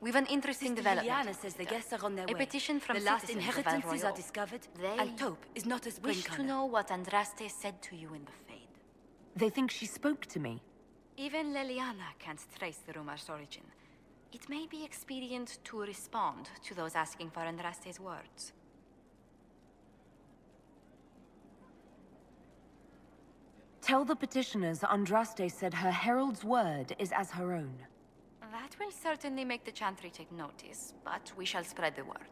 We've an interesting development. Liliana says the guests are on their way. A petition from the last citizens of inheritances Val are Royeaux. discovered. They and Taupe is not a spring wish to color. know what Andraste said to you in the Fade. They think she spoke to me. Even Liliana can't trace the rumor's origin. It may be expedient to respond to those asking for Andraste's words. Tell the petitioners Andraste said her herald's word is as her own. That will certainly make the Chantry take notice, but we shall spread the word.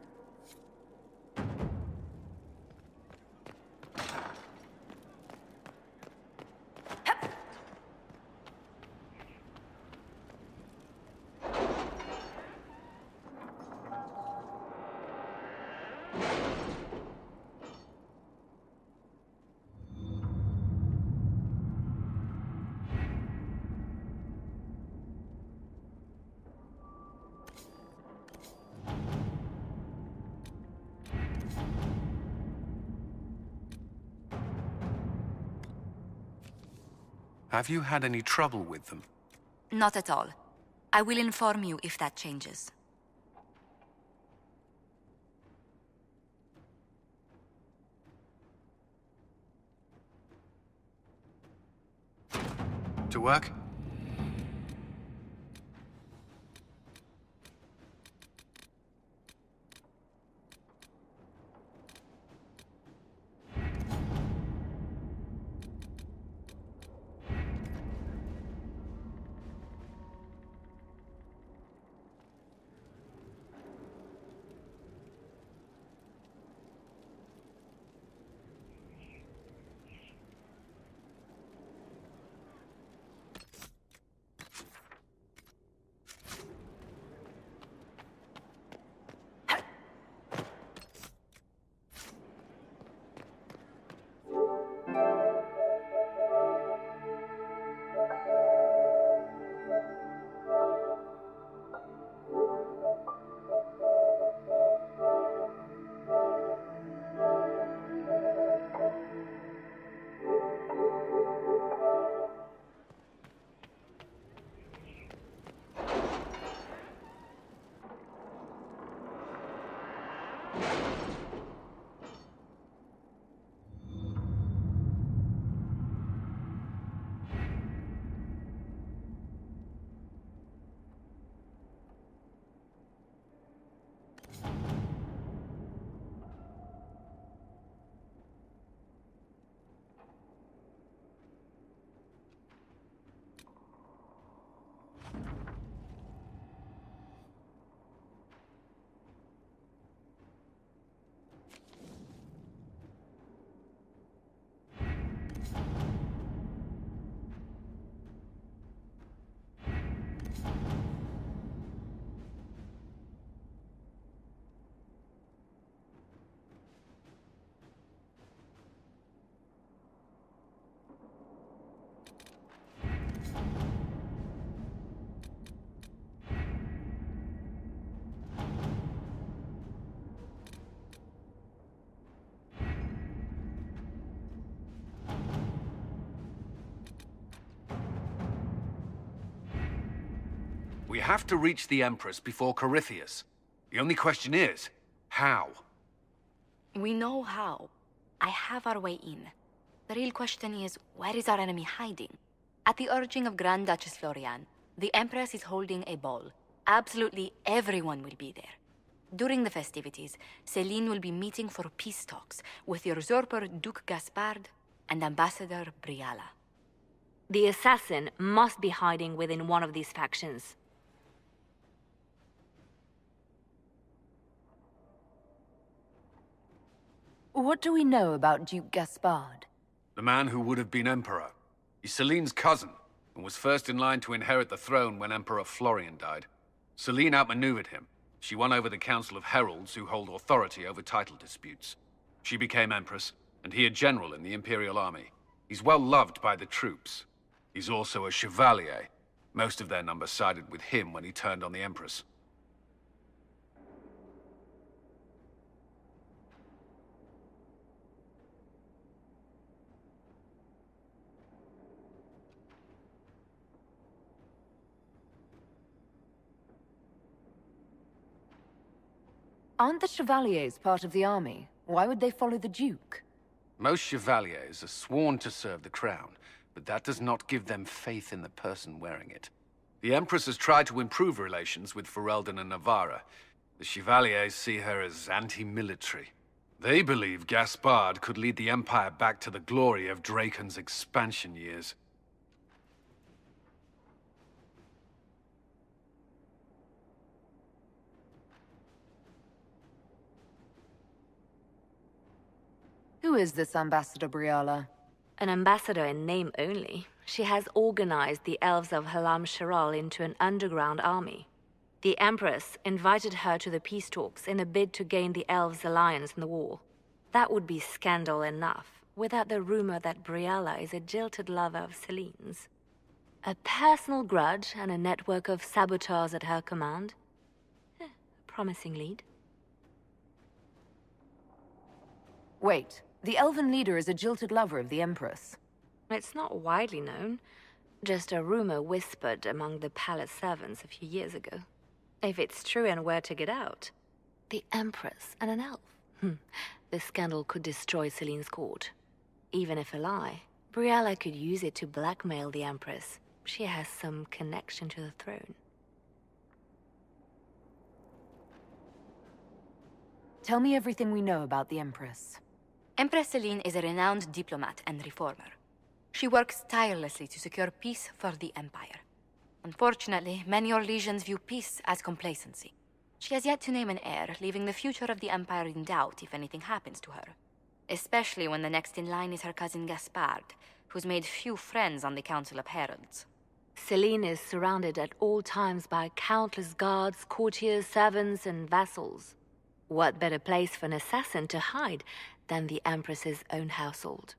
Have you had any trouble with them? Not at all. I will inform you if that changes. To work? We have to reach the Empress before Corypheus. The only question is, how? We know how. I have our way in. The real question is, where is our enemy hiding? At the urging of Grand Duchess Florian, the Empress is holding a ball. Absolutely everyone will be there. During the festivities, Céline will be meeting for peace talks with the usurper Duke Gaspard and Ambassador Briala. The assassin must be hiding within one of these factions. What do we know about Duke Gaspard? The man who would have been Emperor. He's Céline's cousin, and was first in line to inherit the throne when Emperor Florian died. Céline outmaneuvered him. She won over the Council of Heralds, who hold authority over title disputes. She became Empress, and he a general in the Imperial Army. He's well loved by the troops. He's also a chevalier. Most of their number sided with him when he turned on the Empress. Aren't the Chevaliers part of the army? Why would they follow the Duke? Most chevaliers are sworn to serve the crown, but that does not give them faith in the person wearing it. The Empress has tried to improve relations with Ferelden and Navarra. The Chevaliers see her as anti-military. They believe Gaspard could lead the Empire back to the glory of Draken's expansion years. Who is this Ambassador Briala? An ambassador in name only, she has organized the elves of Halam Sharal into an underground army. The Empress invited her to the peace talks in a bid to gain the elves' alliance in the war. That would be scandal enough, without the rumor that Briala is a jilted lover of Celine's. A personal grudge and a network of saboteurs at her command. Promising lead. Wait, the elven leader is a jilted lover of the Empress. It's not widely known. Just a rumor whispered among the palace servants a few years ago. If it's true and were to get out, the Empress and an elf. The scandal could destroy Celine's court. Even if a lie, Briala could use it to blackmail the Empress. She has some connection to the throne. Tell me everything we know about the Empress. Empress Celine is a renowned diplomat and reformer. She works tirelessly to secure peace for the Empire. Unfortunately, many Orlesians view peace as complacency. She has yet to name an heir, leaving the future of the Empire in doubt if anything happens to her. Especially when the next in line is her cousin Gaspard, who's made few friends on the Council of Heralds. Celine is surrounded at all times by countless guards, courtiers, servants, and vassals. What better place for an assassin to hide than the Empress's own household?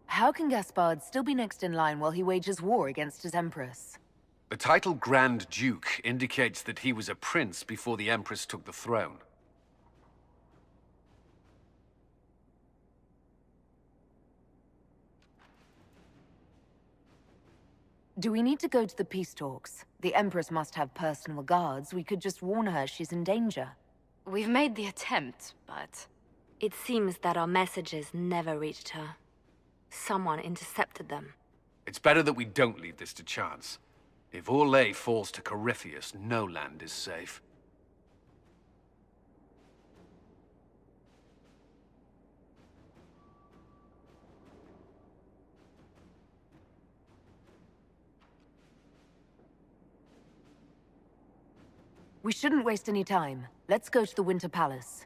How can Gaspard still be next in line while he wages war against his Empress? The title Grand Duke indicates that he was a prince before the Empress took the throne. Do we need to go to the peace talks? The Empress must have personal guards. We could just warn her she's in danger. We've made the attempt, but... It seems that our messages never reached her. Someone intercepted them. It's better that we don't leave this to chance. If Orlais falls to Corypheus, no land is safe. We shouldn't waste any time. Let's go to the Winter Palace.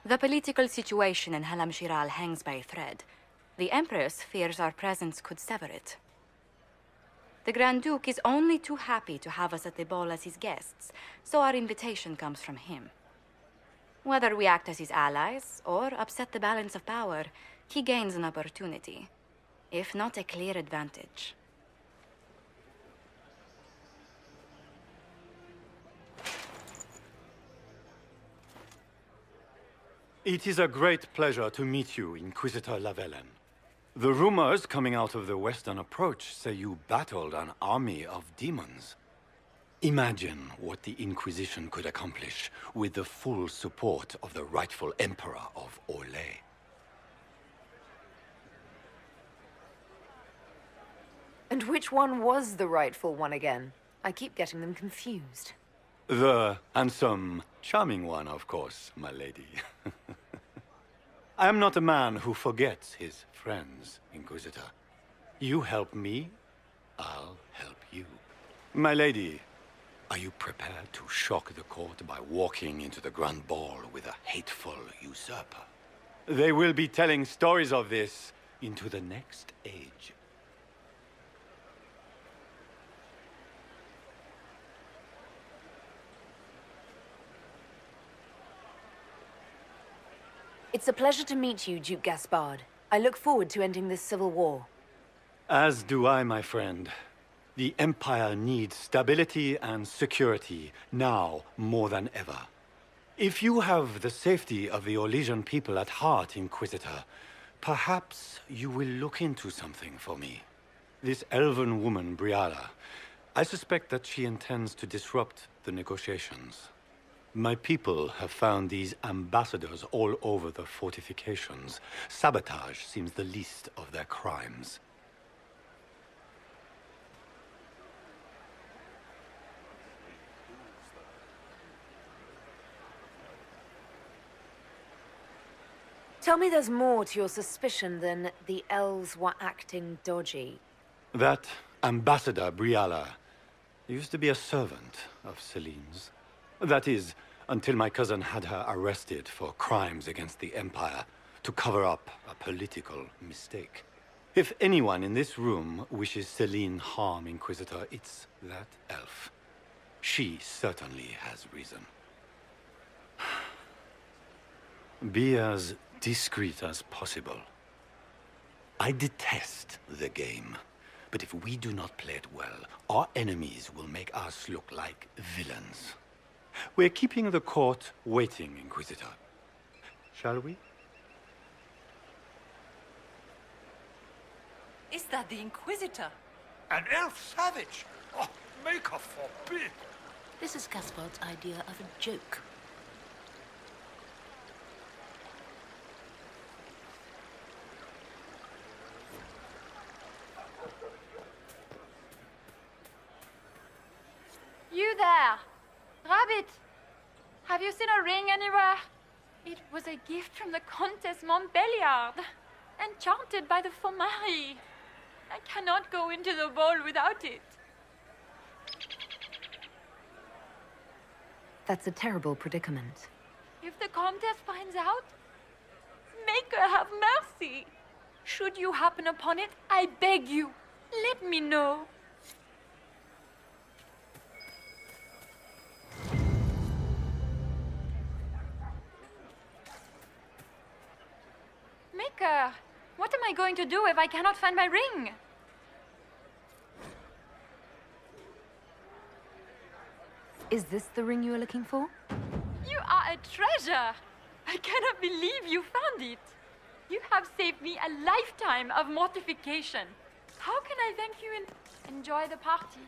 The political situation in Halam Shiral hangs by a thread. The Empress fears our presence could sever it. The Grand Duke is only too happy to have us at the ball as his guests, so our invitation comes from him. Whether we act as his allies or upset the balance of power, he gains an opportunity, if not a clear advantage. It is a great pleasure to meet you, Inquisitor Lavellen. The rumors coming out of the Western Approach say you battled an army of demons. Imagine what the Inquisition could accomplish with the full support of the rightful Emperor of Orlais. And which one was the rightful one again? I keep getting them confused. The handsome, charming one, of course, my lady. I am not a man who forgets his friends, Inquisitor. You help me, I'll help you. My lady, are you prepared to shock the court by walking into the Grand Ball with a hateful usurper? They will be telling stories of this into the next age. It's a pleasure to meet you, Duke Gaspard. I look forward to ending this civil war. As do I, my friend. The Empire needs stability and security, now more than ever. If you have the safety of the Orlesian people at heart, Inquisitor, perhaps you will look into something for me. This elven woman, Briala, I suspect that she intends to disrupt the negotiations. My people have found these ambassadors all over the fortifications. Sabotage seems the least of their crimes. Tell me there's more to your suspicion than the elves were acting dodgy. That Ambassador Briala used to be a servant of Celine's. That is, until my cousin had her arrested for crimes against the Empire to cover up a political mistake. If anyone in this room wishes Celine harm, Inquisitor, it's that elf. She certainly has reason. Be as discreet as possible. I detest the game, but if we do not play it well, our enemies will make us look like villains. We're keeping the court waiting, Inquisitor. Shall we? Is that the Inquisitor? An elf savage? Oh, Maker forbid! This is Gaspard's idea of a joke. You there! Rabbit! Have you seen a ring anywhere? It was a gift from the Countess Montbelliard, enchanted by the Fomari. I cannot go into the ball without it. That's a terrible predicament. If the Countess finds out, make her have mercy. Should you happen upon it, I beg you, let me know. Maker, what am I going to do if I cannot find my ring? Is this the ring you were looking for? You are a treasure! I cannot believe you found it. You have saved me a lifetime of mortification. How can I thank you and enjoy the party?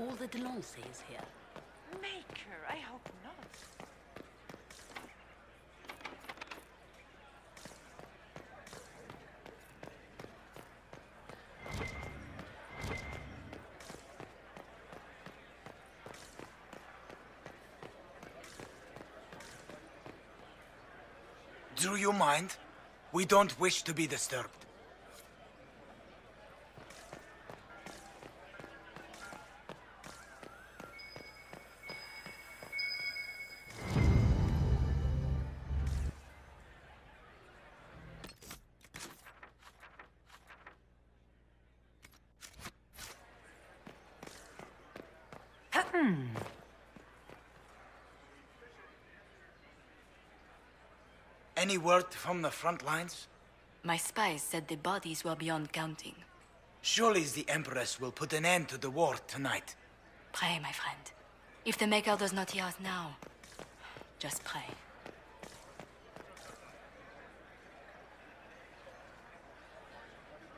all the Delancey's here? Maker, I hope not. Do you mind? We don't wish to be disturbed. Any word from the front lines? My spies said the bodies were beyond counting. Surely the Empress will put an end to the war tonight. Pray, my friend. If the Maker does not hear us now, just pray.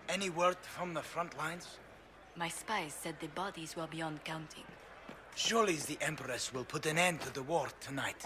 Any word from the front lines? My spies said the bodies were beyond counting. Surely the Empress will put an end to the war tonight.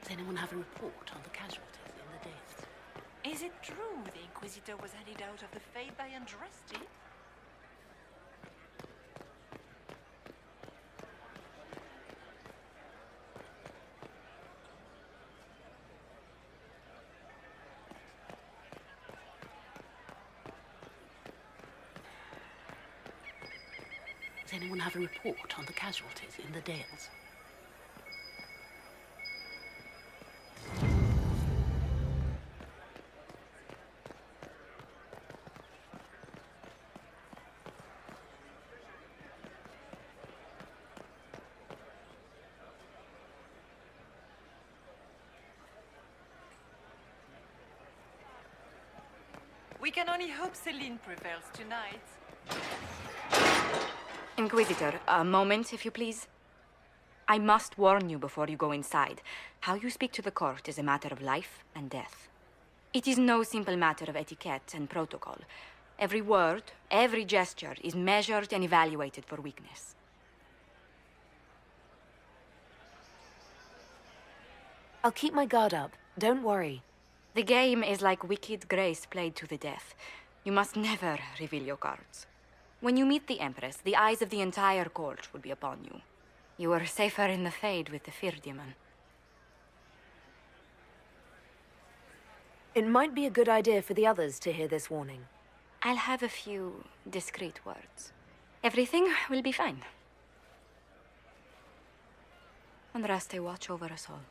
Does anyone have a report on the casualties in the deaths? Is it true the Inquisitor was handed out of the Fade by Andraste? Does anyone have a report on the casualties in the Dales? We can only hope Celine prevails tonight. Inquisitor, a moment, if you please. I must warn you before you go inside. How you speak to the court is a matter of life and death. It is no simple matter of etiquette and protocol. Every word, every gesture is measured and evaluated for weakness. I'll keep my guard up. Don't worry. The game is like Wicked Grace played to the death. You must never reveal your cards. When you meet the Empress, the eyes of the entire court will be upon you. You are safer in the Fade with the Fear Demon. It might be a good idea for the others to hear this warning. I'll have a few discreet words. Everything will be fine. Andraste, watch over us all.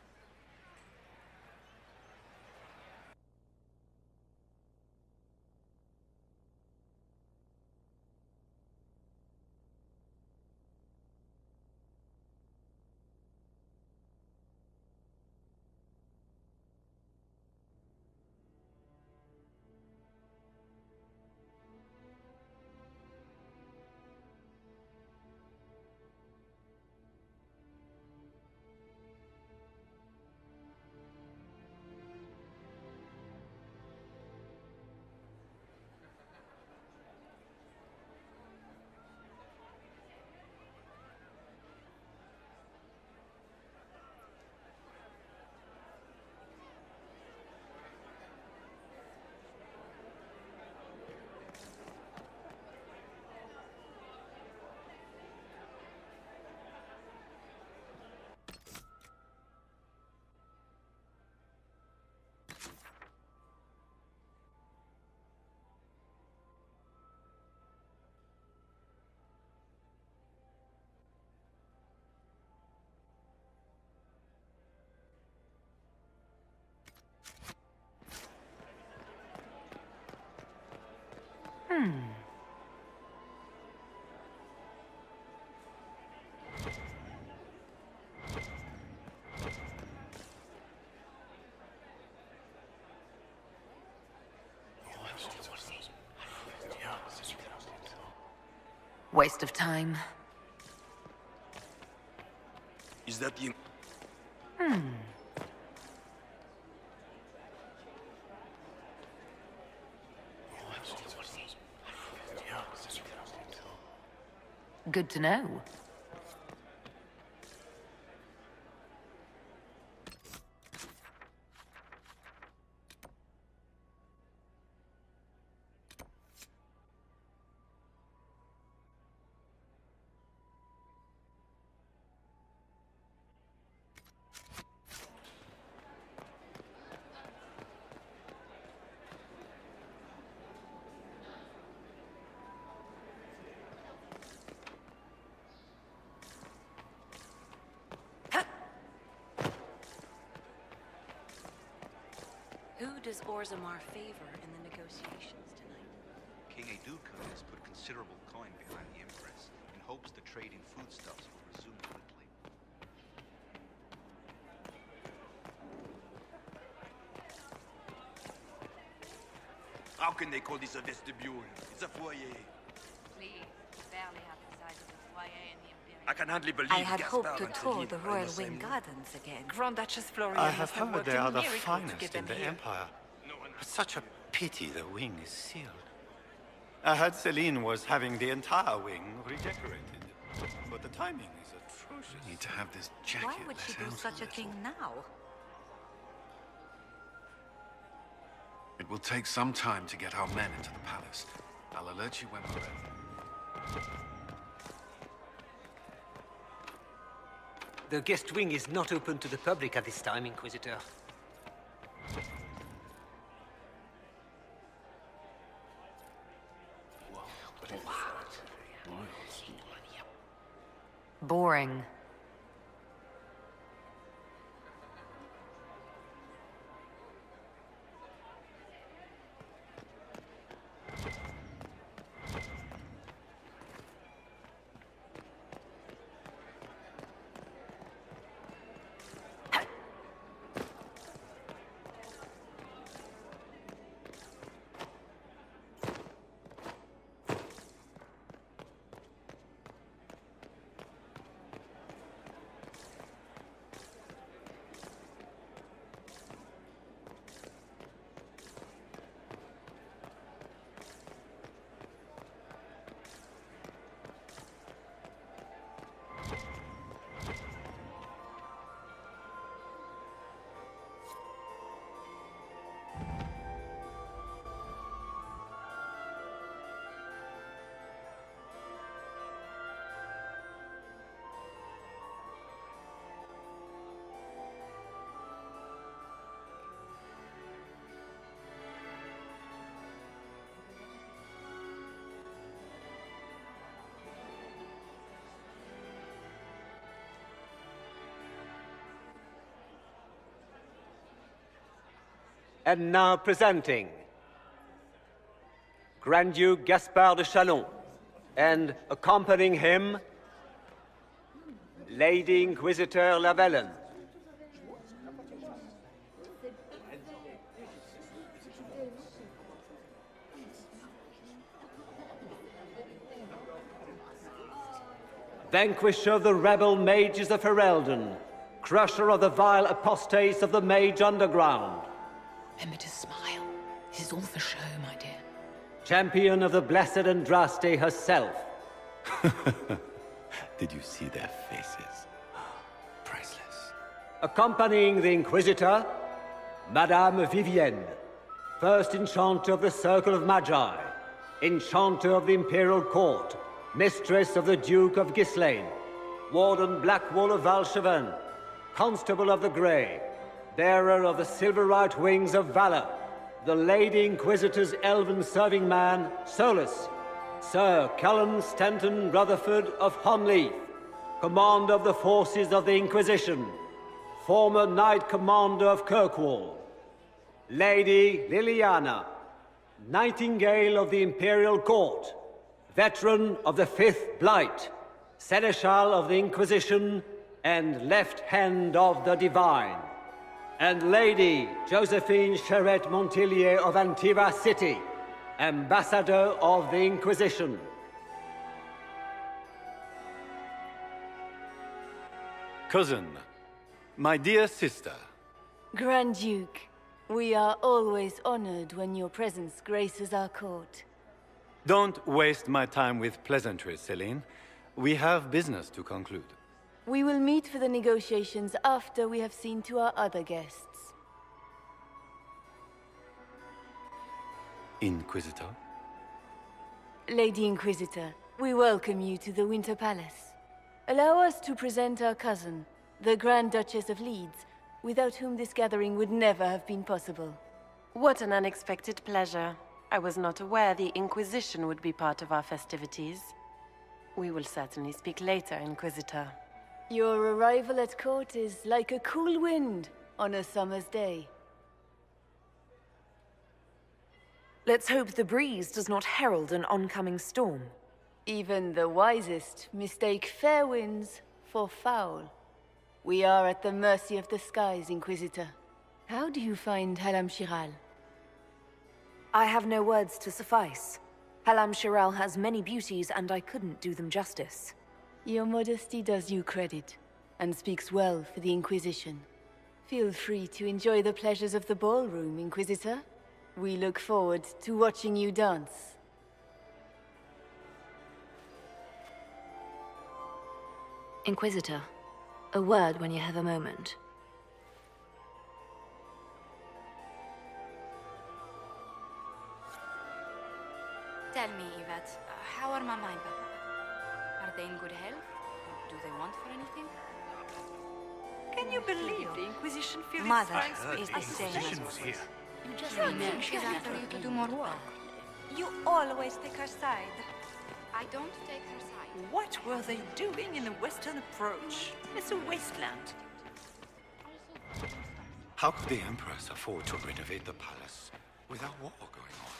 Waste of time. Is that the... Good to know. Who does Orzammar favor in the negotiations tonight? King Aduka has put considerable coin behind the Empress in hopes the trade in foodstuffs will resume quickly. How can they call this a vestibule? It's a foyer. Please, barely half the size of the foyer in the Imperial. I can hardly believe I had Gaspard hoped to and tour Celine the are in Royal the same Wing room. Gardens again. Grand Duchess Florian I have must have heard worked they a are the miracle to finest get in them the here. Empire. Such a pity the wing is sealed. I heard Celine was having the entire wing redecorated. But the timing is atrocious. I need to have this jacket. Why would she do such a thing now? It will take some time to get our men into the palace. I'll alert you when we're ready. The guest wing is not open to the public at this time, Inquisitor. Boring. And now presenting Grand Duke Gaspard de Chalon, and accompanying him, Lady Inquisitor Lavellen. Vanquisher of the rebel mages of Ferelden, crusher of the vile apostates of the Mage underground. Remember to smile. This is all for show, my dear. Champion of the blessed Andraste herself. Did you see their faces? Priceless. Accompanying the Inquisitor, Madame Vivienne, first Enchanter of the Circle of Magi, Enchanter of the Imperial Court, Mistress of the Duke of Ghislaine, Warden Blackwall of Valchevin, Constable of the Grey, bearer of the silver-right wings of valor, the Lady Inquisitor's elven serving man, Solus, Sir Callum Stanton Rutherford of Honleith, commander of the forces of the Inquisition, former Knight Commander of Kirkwall, Lady Liliana, Nightingale of the Imperial Court, veteran of the Fifth Blight, Seneschal of the Inquisition, and Left Hand of the Divine. And Lady Josephine Charette Montillier of Antiva City, Ambassador of the Inquisition. Cousin, my dear sister. Grand Duke, we are always honored when your presence graces our court. Don't waste my time with pleasantries, Celine. We have business to conclude. We will meet for the negotiations after we have seen to our other guests. Inquisitor? Lady Inquisitor, we welcome you to the Winter Palace. Allow us to present our cousin, the Grand Duchess of Leeds, without whom this gathering would never have been possible. What an unexpected pleasure. I was not aware the Inquisition would be part of our festivities. We will certainly speak later, Inquisitor. Your arrival at court is like a cool wind on a summer's day. Let's hope the breeze does not herald an oncoming storm. Even the wisest mistake fair winds for foul. We are at the mercy of the skies, Inquisitor. How do you find Halam Shiral? I have no words to suffice. Halam Shiral has many beauties, and I couldn't do them justice. Your modesty does you credit, and speaks well for the Inquisition. Feel free to enjoy the pleasures of the ballroom, Inquisitor. We look forward to watching you dance. Inquisitor, a word when you have a moment. Tell me, Yvette, how are Mama and Papa? Are they in good health? Do they want for anything? Can you believe the Inquisition feels Mother its is the same. Was here. You just Remember, she's after you to do more work. You always take her side. I don't take her side. What were they doing in the Western Approach? It's a wasteland. How could the Empress afford to renovate the palace without war going on?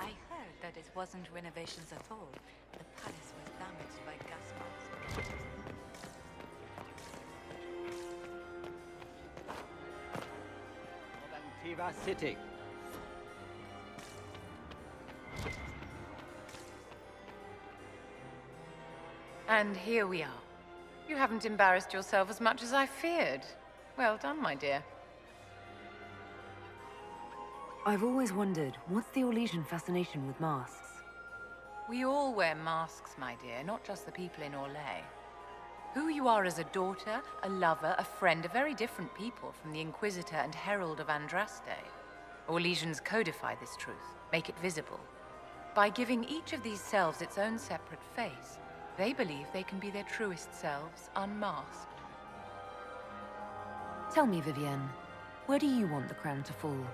I heard that it wasn't renovations at all. The palace was damaged by gas bombs. Antiva City. And here we are. You haven't embarrassed yourself as much as I feared. Well done, my dear. I've always wondered, what's the Orlesian fascination with masks? We all wear masks, my dear, not just the people in Orlais. Who you are as a daughter, a lover, a friend are very different people from the Inquisitor and Herald of Andraste. Orlesians codify this truth, make it visible. By giving each of these selves its own separate face, they believe they can be their truest selves, unmasked. Tell me, Vivienne, where do you want the crown to fall?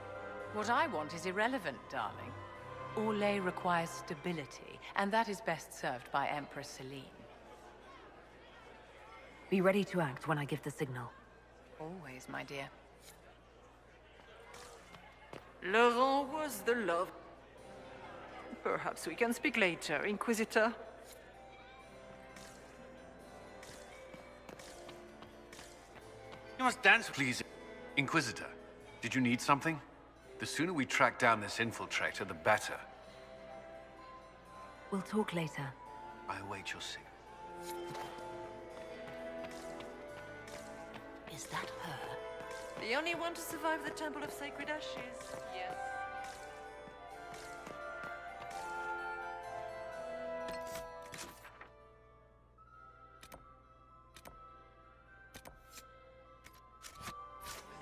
What I want is irrelevant, darling. Orlais requires stability, and that is best served by Empress Celine. Be ready to act when I give the signal. Always, my dear. Laurent was the love. Perhaps we can speak later, Inquisitor. You must dance, please. Inquisitor, did you need something? The sooner we track down this infiltrator, the better. We'll talk later. I await your signal. Is that her? The only one to survive the Temple of Sacred Ashes. Yes.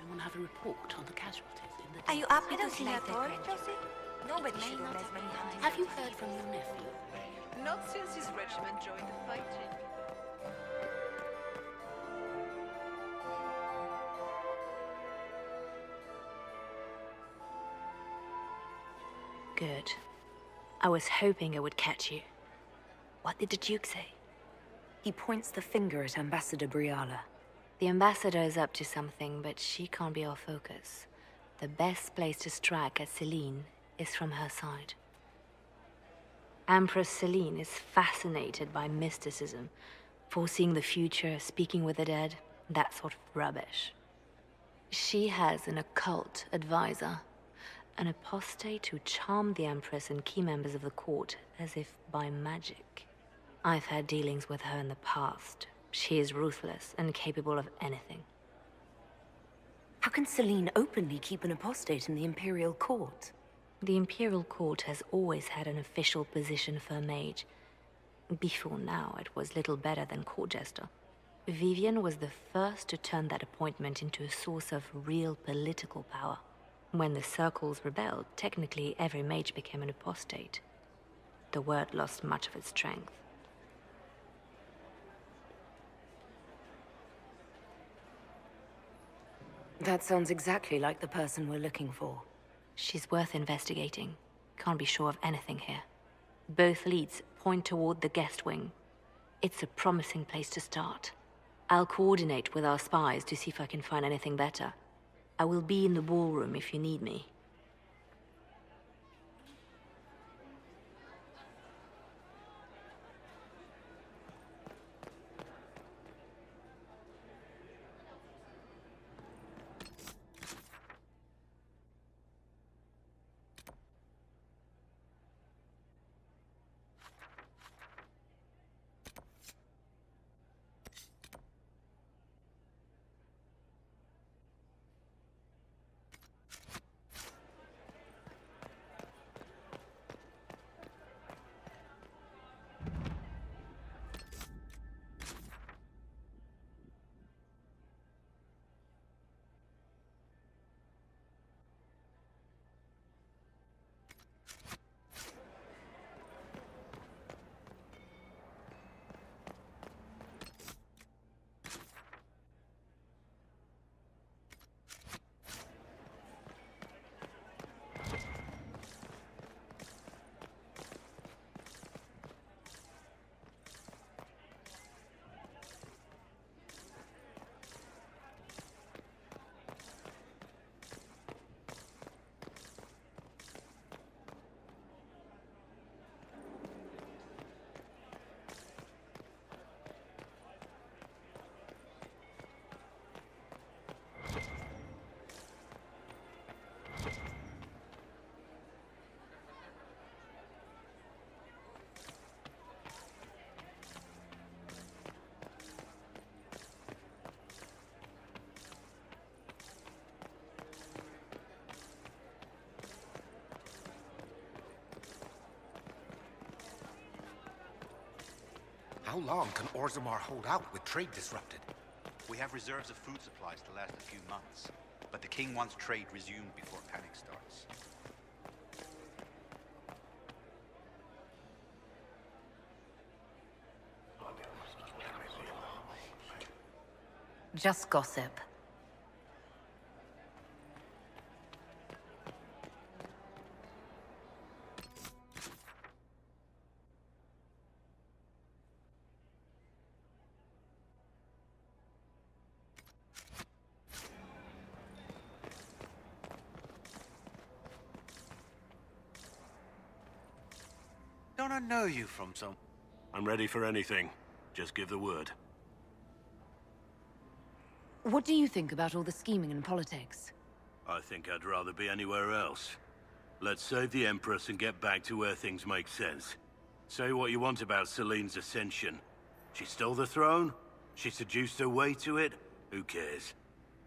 Anyone have a report on the casualties in the Are you happy to see at all, Josie? Nobody should own as many hunting. Have you heard from your nephew? Not since his regiment joined the fighting. Good. I was hoping it would catch you. What did the Duke say? He points the finger at Ambassador Briala. The ambassador is up to something, but she can't be our focus. The best place to strike at Celine is from her side. Empress Celine is fascinated by mysticism, foreseeing the future, speaking with the dead, that sort of rubbish. She has an occult advisor, an apostate who charmed the Empress and key members of the court as if by magic. I've had dealings with her in the past. She is ruthless and capable of anything. How can Celine openly keep an apostate in the Imperial Court? The Imperial Court has always had an official position for a mage. Before now, it was little better than court jester. Vivienne was the first to turn that appointment into a source of real political power. When the circles rebelled, technically every mage became an apostate. The word lost much of its strength. That sounds exactly like the person we're looking for. She's worth investigating. Can't be sure of anything here. Both leads point toward the guest wing. It's a promising place to start. I'll coordinate with our spies to see if I can find anything better. I will be in the ballroom if you need me. How long can Orzammar hold out with trade disrupted? We have reserves of food supplies to last a few months, but the king wants trade resumed before panic starts. Just gossip. Don't I know you from some... I'm ready for anything. Just give the word. What do you think about all the scheming and politics? I think I'd rather be anywhere else. Let's save the Empress and get back to where things make sense. Say what you want about Celine's ascension. She stole the throne? She seduced her way to it? Who cares?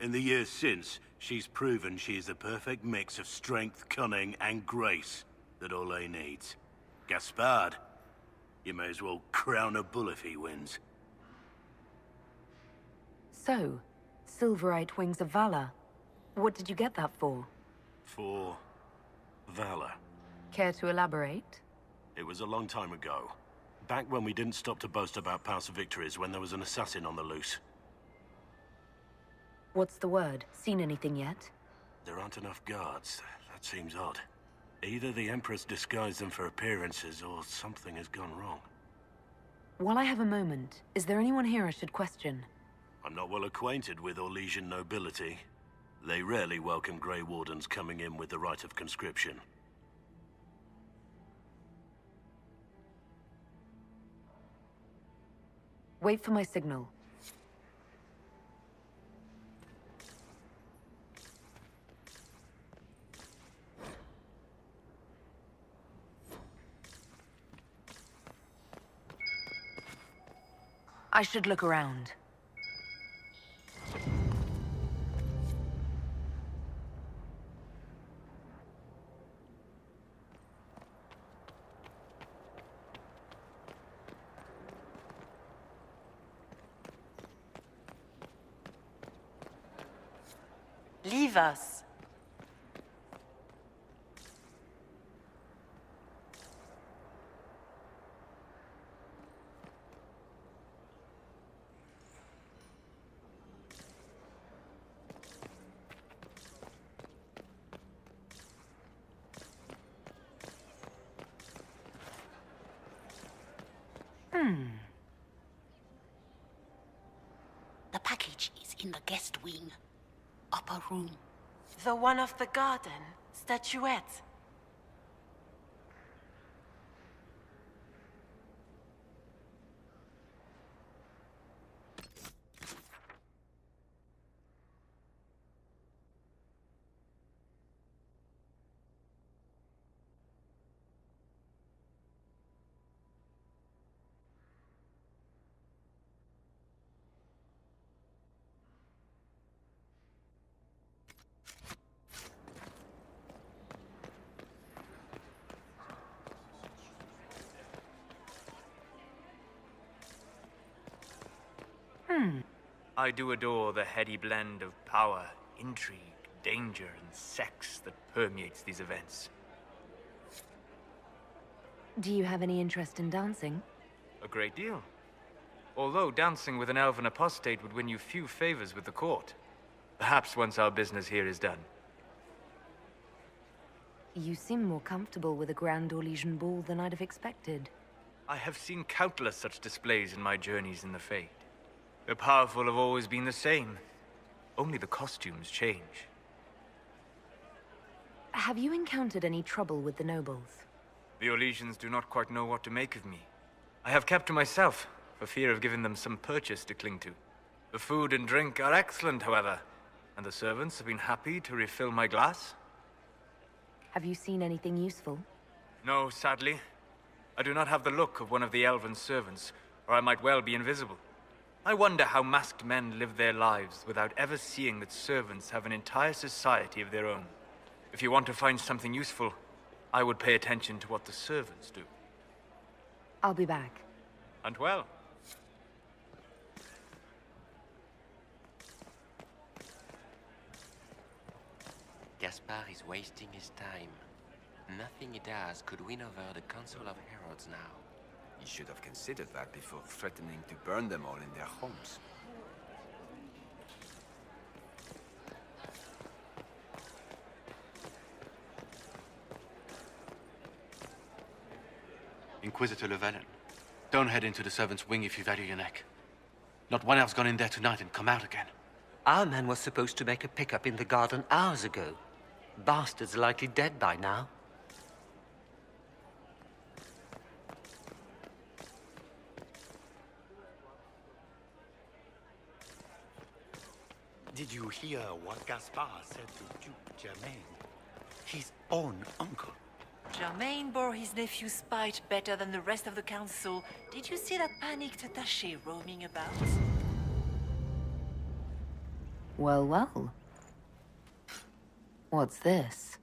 In the years since, she's proven she is the perfect mix of strength, cunning, and grace that Orlais needs. Gaspard, you may as well crown a bull if he wins. So, Silverite Wings of Valor. What did you get that for? For... valor. Care to elaborate? It was a long time ago. Back when we didn't stop to boast about past victories when there was an assassin on the loose. What's the word? Seen anything yet? There aren't enough guards. That seems odd. Either the Empress disguised them for appearances, or something has gone wrong. While I have a moment, is there anyone here I should question? I'm not well acquainted with Orlesian nobility. They rarely welcome Grey Wardens coming in with the right of conscription. Wait for my signal. I should look around. Leave us. The package is in the guest wing. Upper room. The one of the garden. Statuette. I do adore the heady blend of power, intrigue, danger, and sex that permeates these events. Do you have any interest in dancing? A great deal. Although dancing with an elven apostate would win you few favors with the court. Perhaps once our business here is done. You seem more comfortable with a Grand Orlesian ball than I'd have expected. I have seen countless such displays in my journeys in the Fade. The powerful have always been the same. Only the costumes change. Have you encountered any trouble with the nobles? The Orlesians do not quite know what to make of me. I have kept to myself, for fear of giving them some purchase to cling to. The food and drink are excellent, however, and the servants have been happy to refill my glass. Have you seen anything useful? No, sadly. I do not have the look of one of the elven servants, or I might well be invisible. I wonder how masked men live their lives without ever seeing that servants have an entire society of their own. If you want to find something useful, I would pay attention to what the servants do. I'll be back. And well. Gaspar is wasting his time. Nothing he does could win over the Council of Heralds now. He should have considered that before threatening to burn them all in their homes. Inquisitor Llewellyn, don't head into the servants' wing if you value your neck. Not one elf's gone in there tonight and come out again. Our man was supposed to make a pickup in the garden hours ago. Bastard's likely dead by now. Did you hear what Gaspar said to Duke Germain? His own uncle. Germain bore his nephew's spite better than the rest of the council. Did you see that panicked attaché roaming about? Well, well. What's this?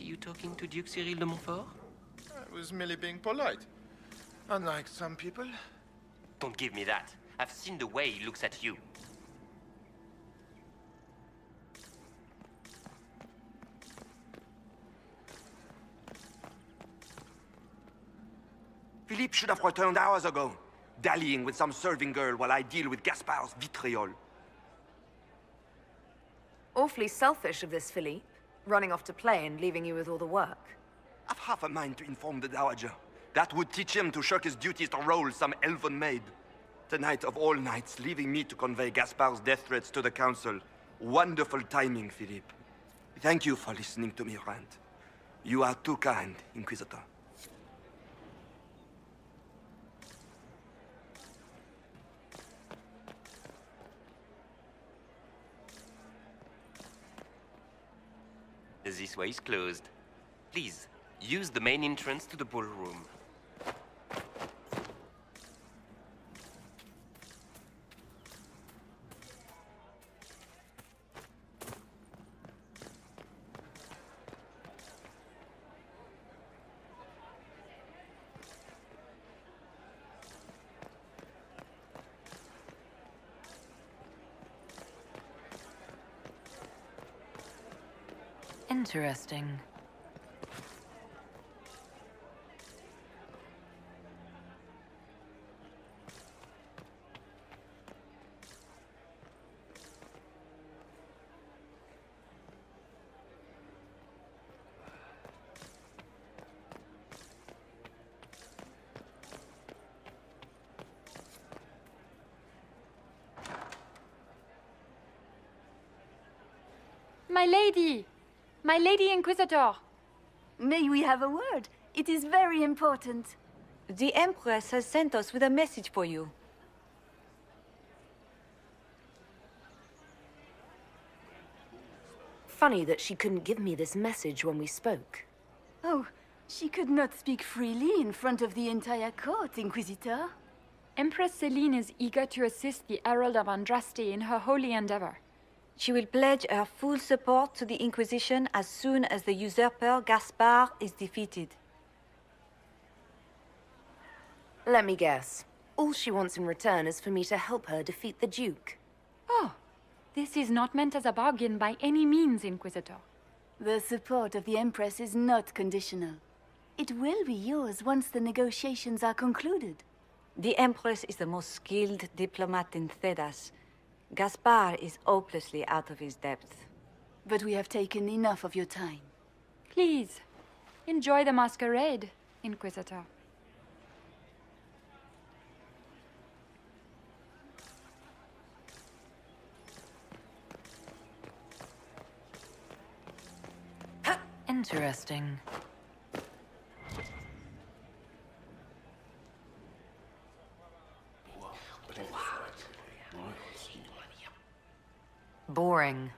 see you talking to Duke Cyril de Montfort? I was merely being polite. Unlike some people. Don't give me that. I've seen the way he looks at you. Philippe should have returned hours ago, dallying with some serving girl while I deal with Gaspard's vitriol. Awfully selfish of this Philippe, running off to play and leaving you with all the work. I've half a mind to inform the Dowager. That would teach him to shirk his duties to roll some elven maid. Tonight of all nights, leaving me to convey Gaspard's death threats to the Council. Wonderful timing, Philippe. Thank you for listening to me rant. You are too kind, Inquisitor. This way is closed. Please, use the main entrance to the ballroom. Interesting. My lady! My Lady Inquisitor! May we have a word? It is very important. The Empress has sent us with a message for you. Funny that she couldn't give me this message when we spoke. Oh, she could not speak freely in front of the entire court, Inquisitor. Empress Celine is eager to assist the Herald of Andraste in her holy endeavor. She will pledge her full support to the Inquisition as soon as the usurper Gaspard is defeated. Let me guess. All she wants in return is for me to help her defeat the Duke. Oh, this is not meant as a bargain by any means, Inquisitor. The support of the Empress is not conditional. It will be yours once the negotiations are concluded. The Empress is the most skilled diplomat in Thedas. Gaspard is hopelessly out of his depth. But we have taken enough of your time. Please, enjoy the masquerade, Inquisitor. Interesting. Boring.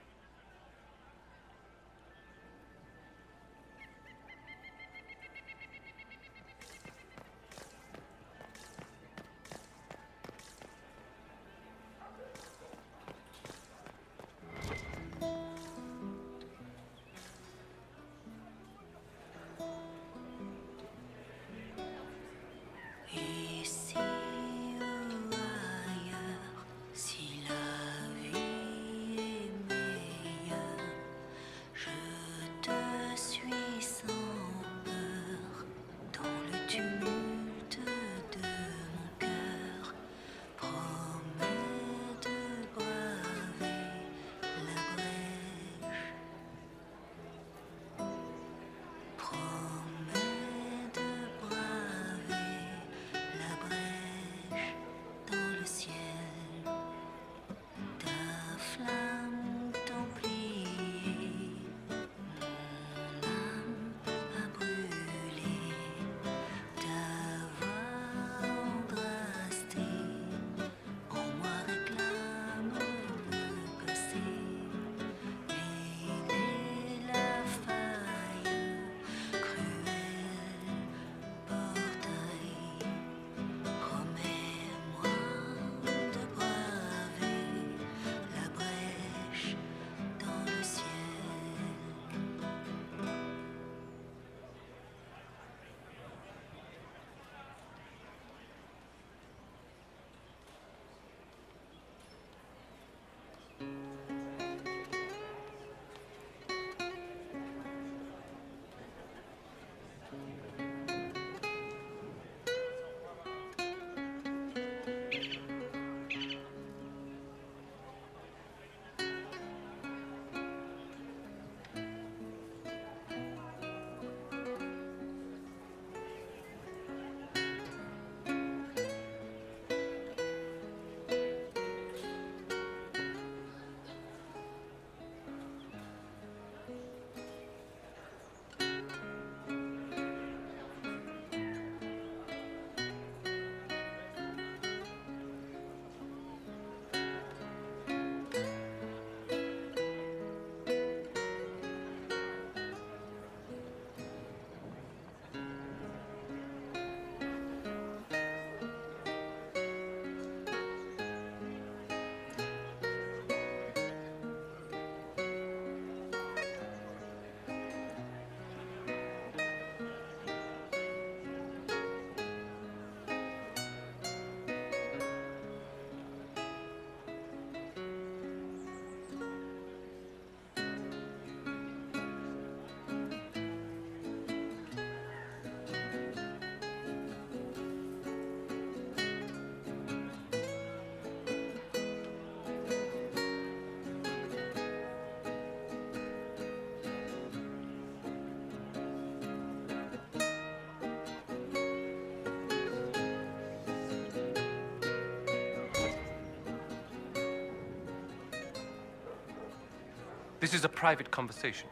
This is a private conversation.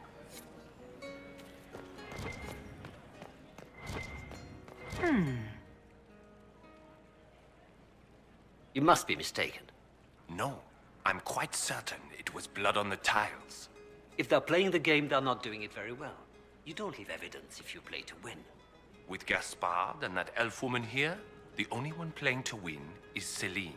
You must be mistaken. No, I'm quite certain it was blood on the tiles. If they're playing the game, they're not doing it very well. You don't leave evidence if you play to win. With Gaspard and that elf woman here, the only one playing to win is Celine.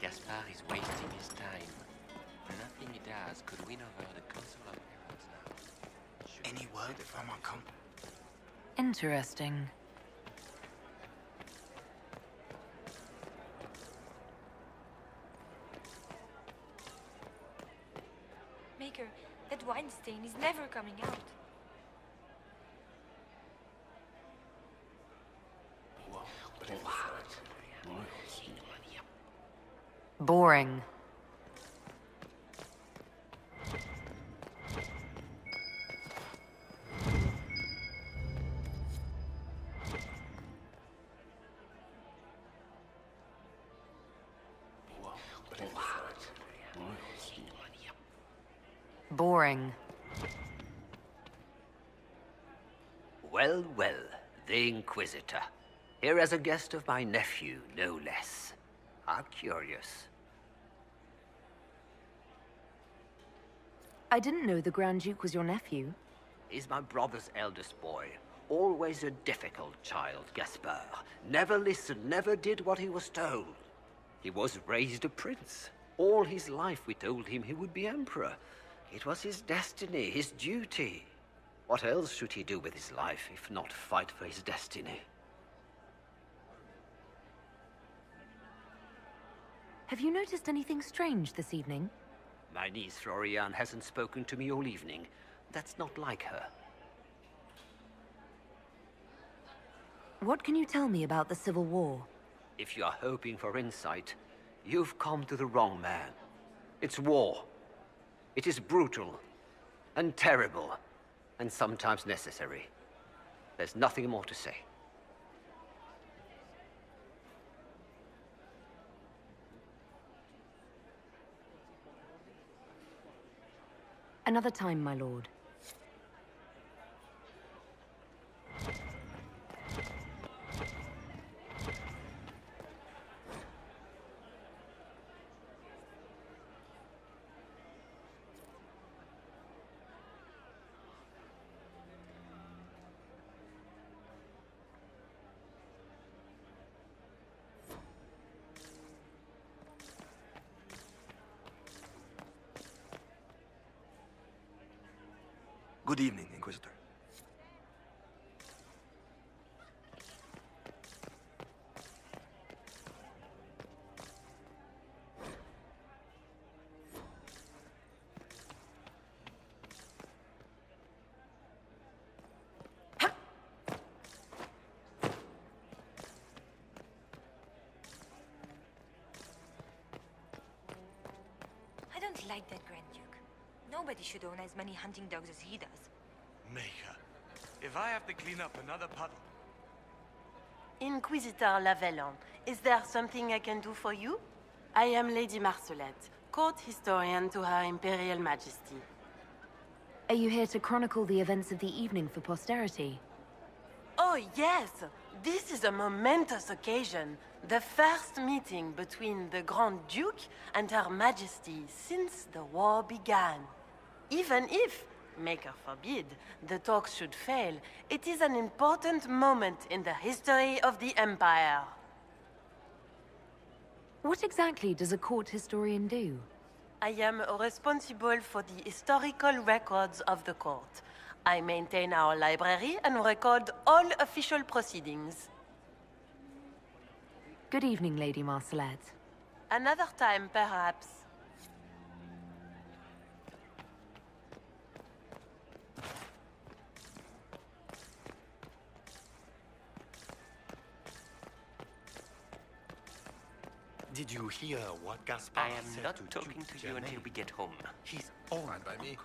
Gaspard is wasting his time. Nothing he does could win over the Council of Heralds now. Any word from our company? Interesting. Maker, that wine stain is never coming out. Boring. Boring. Well, well, the Inquisitor. Here as a guest of my nephew, no less. How curious. I didn't know the Grand Duke was your nephew. He's my brother's eldest boy. Always a difficult child, Gaspard. Never listened, never did what he was told. He was raised a prince. All his life we told him he would be emperor. It was his destiny, his duty. What else should he do with his life if not fight for his destiny? Have you noticed anything strange this evening? My niece Florian hasn't spoken to me all evening. That's not like her. What can you tell me about the Civil War? If you are hoping for insight, you've come to the wrong man. It's war. It is brutal, and terrible, and sometimes necessary. There's nothing more to say. Another time, my lord. Good evening, Inquisitor. I don't like that Grand Duke. Nobody should own as many hunting dogs as he does. Maker, if I have to clean up another puddle... Inquisitor Lavellon, is there something I can do for you? I am Lady Marcelette, court historian to Her Imperial Majesty. Are you here to chronicle the events of the evening for posterity? Oh, yes! This is a momentous occasion. The first meeting between the Grand Duke and Her Majesty since the war began. Even if, Maker forbid, the talks should fail, it is an important moment in the history of the Empire. What exactly does a court historian do? I am responsible for the historical records of the court. I maintain our library and record all official proceedings. Good evening, Lady Marcelette. Another time, perhaps. Did you hear what Gaspar I am said not to talking Duke to you until Germain? we get home. He's owned Fine by me.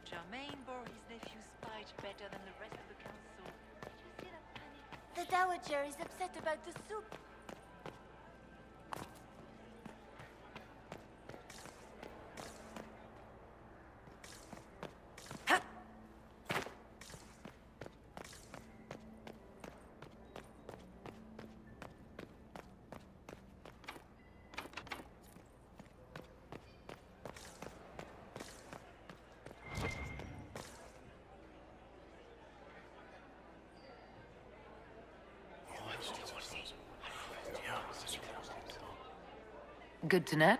Germain bore his nephew's spite better than the rest of the council. The Dowager is upset about the soup. Good to know.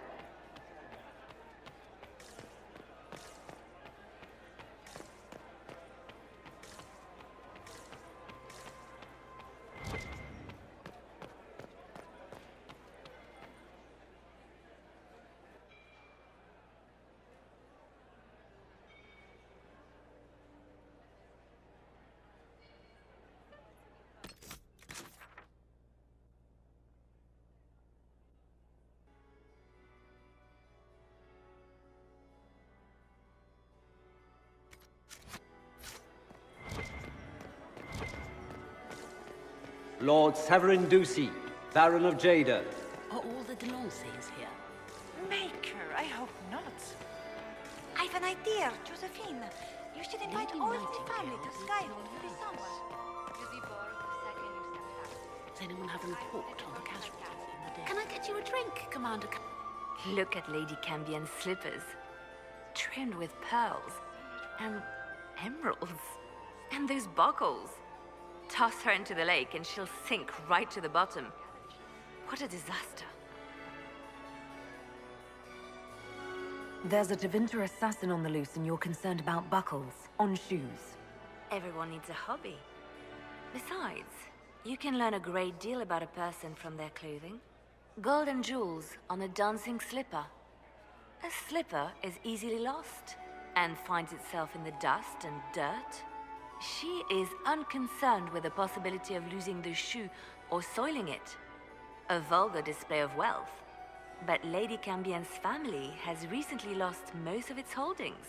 Lord Severin Ducey, Baron of Jada. Are all the Delancys here? Maker, I hope not. I've an idea, Josephine. You should invite Lady all the Nightingale family to is Skyhold not for the with summer. Does anyone have a report on the casualties in the day? Can I get you a drink, Commander? Look at Lady Cambian's slippers, trimmed with pearls and emeralds. And those buckles. Toss her into the lake and she'll sink right to the bottom. What a disaster. There's a Tevinter assassin on the loose and you're concerned about buckles on shoes. Everyone needs a hobby. Besides, you can learn a great deal about a person from their clothing. Gold and jewels on a dancing slipper. A slipper is easily lost and finds itself in the dust and dirt. She is unconcerned with the possibility of losing the shoe or soiling it. A vulgar display of wealth. But Lady Cambian's family has recently lost most of its holdings.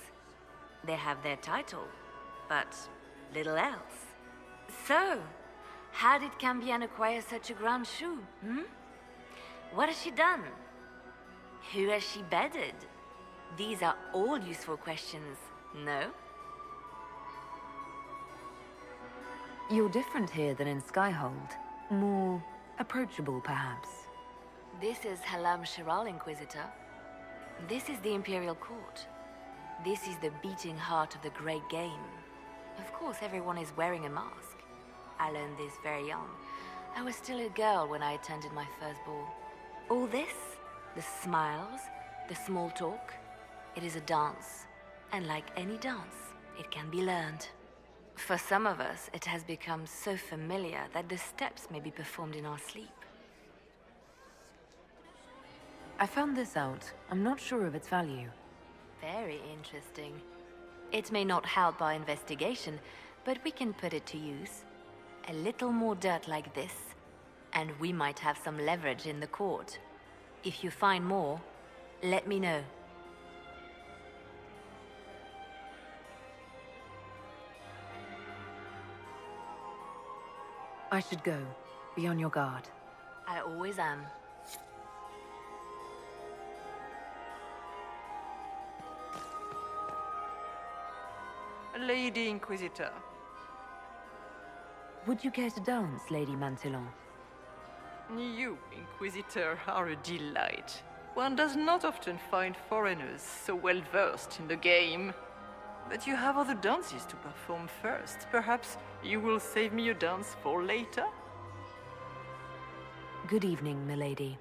They have their title, but little else. So, how did Cambian acquire such a grand shoe, What has she done? Who has she bedded? These are all useful questions, no? You're different here than in Skyhold. More approachable, perhaps. This is Halam Shiral, Inquisitor. This is the Imperial Court. This is the beating heart of the Great Game. Of course, everyone is wearing a mask. I learned this very young. I was still a girl when I attended my first ball. All this, the smiles, the small talk, it is a dance. And like any dance, it can be learned. For some of us, it has become so familiar that the steps may be performed in our sleep. I found this out. I'm not sure of its value. Very interesting. It may not help our investigation, but we can put it to use. A little more dirt like this, and we might have some leverage in the court. If you find more, let me know. I should go. Be on your guard. I always am. Lady Inquisitor. Would you care to dance, Lady Mantillon? You, Inquisitor, are a delight. One does not often find foreigners so well versed in the game. But you have other dances to perform first. Perhaps you will save me a dance for later? Good evening, milady.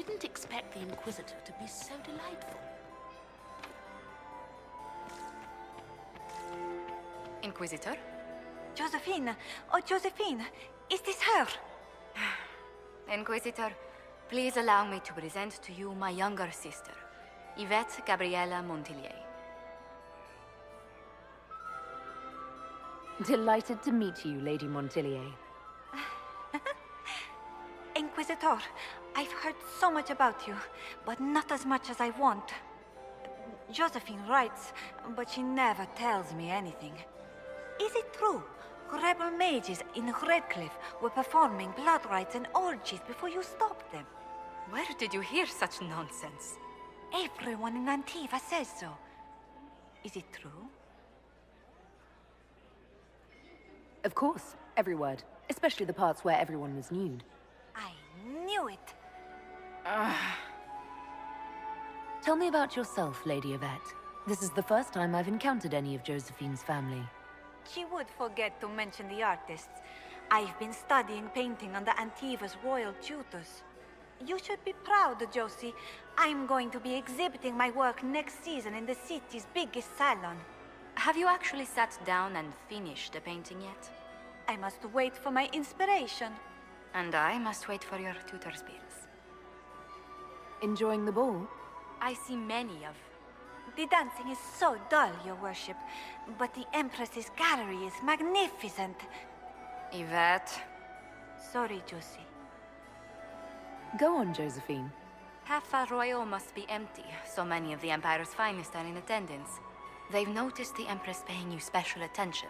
didn't expect the Inquisitor to be so delightful. Inquisitor? Josephine! Oh, Josephine! Is this her? Inquisitor, please allow me to present to you my younger sister, Yvette Gabriella Montillier. Delighted to meet you, Lady Montillier. Inquisitor, I've heard so much about you, but not as much as I want. Josephine writes, but she never tells me anything. Is it true? Rebel mages in Redcliffe were performing blood rites and orgies before you stopped them. Where did you hear such nonsense? Everyone in Antiva says so. Is it true? Of course, every word. Especially the parts where everyone was nude. I knew it. Tell me about yourself, Lady Yvette. This is the first time I've encountered any of Josephine's family. She would forget to mention the artists. I've been studying painting under Antiva's royal tutors. You should be proud, Josie. I'm going to be exhibiting my work next season in the city's biggest salon. Have you actually sat down and finished the painting yet? I must wait for my inspiration. And I must wait for your tutor's bills. Enjoying the ball? I see many of... The dancing is so dull, Your Worship. But the Empress's gallery is magnificent. Yvette... Sorry, Josie. Go on, Josephine. Half Royal must be empty. So many of the Empire's finest are in attendance. They've noticed the Empress paying you special attention,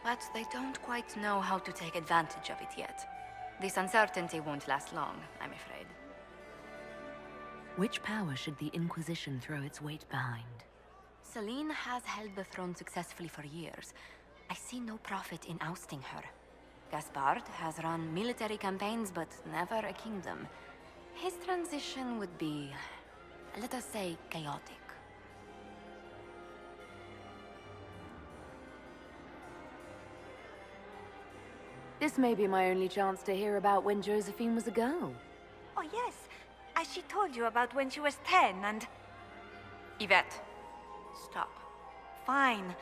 but they don't quite know how to take advantage of it yet. This uncertainty won't last long, I'm afraid. Which power should the Inquisition throw its weight behind? Celine has held the throne successfully for years. I see no profit in ousting her. Gaspard has run military campaigns, but never a kingdom. His transition would be, let us say, chaotic. This may be my only chance to hear about when Josephine was a girl. Oh, yes. As she told you about when she was 10 and... Yvette, stop. Fine.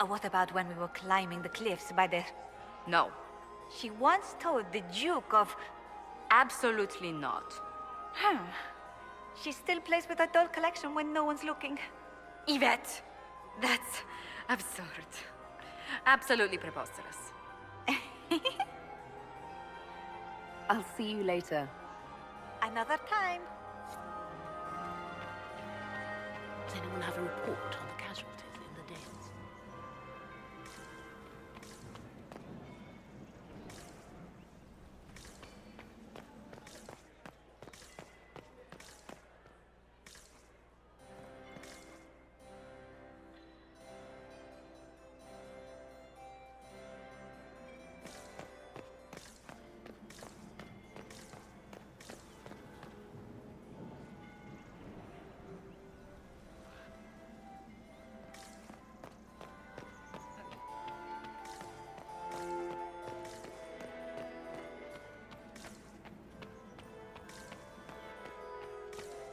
What about when we were climbing the cliffs by the... No. She once told the Duke of... Absolutely not. She still plays with her doll collection when no one's looking. Yvette! That's absurd. Absolutely preposterous. I'll see you later. Another time. Does anyone have a report on the casualties in the Dales?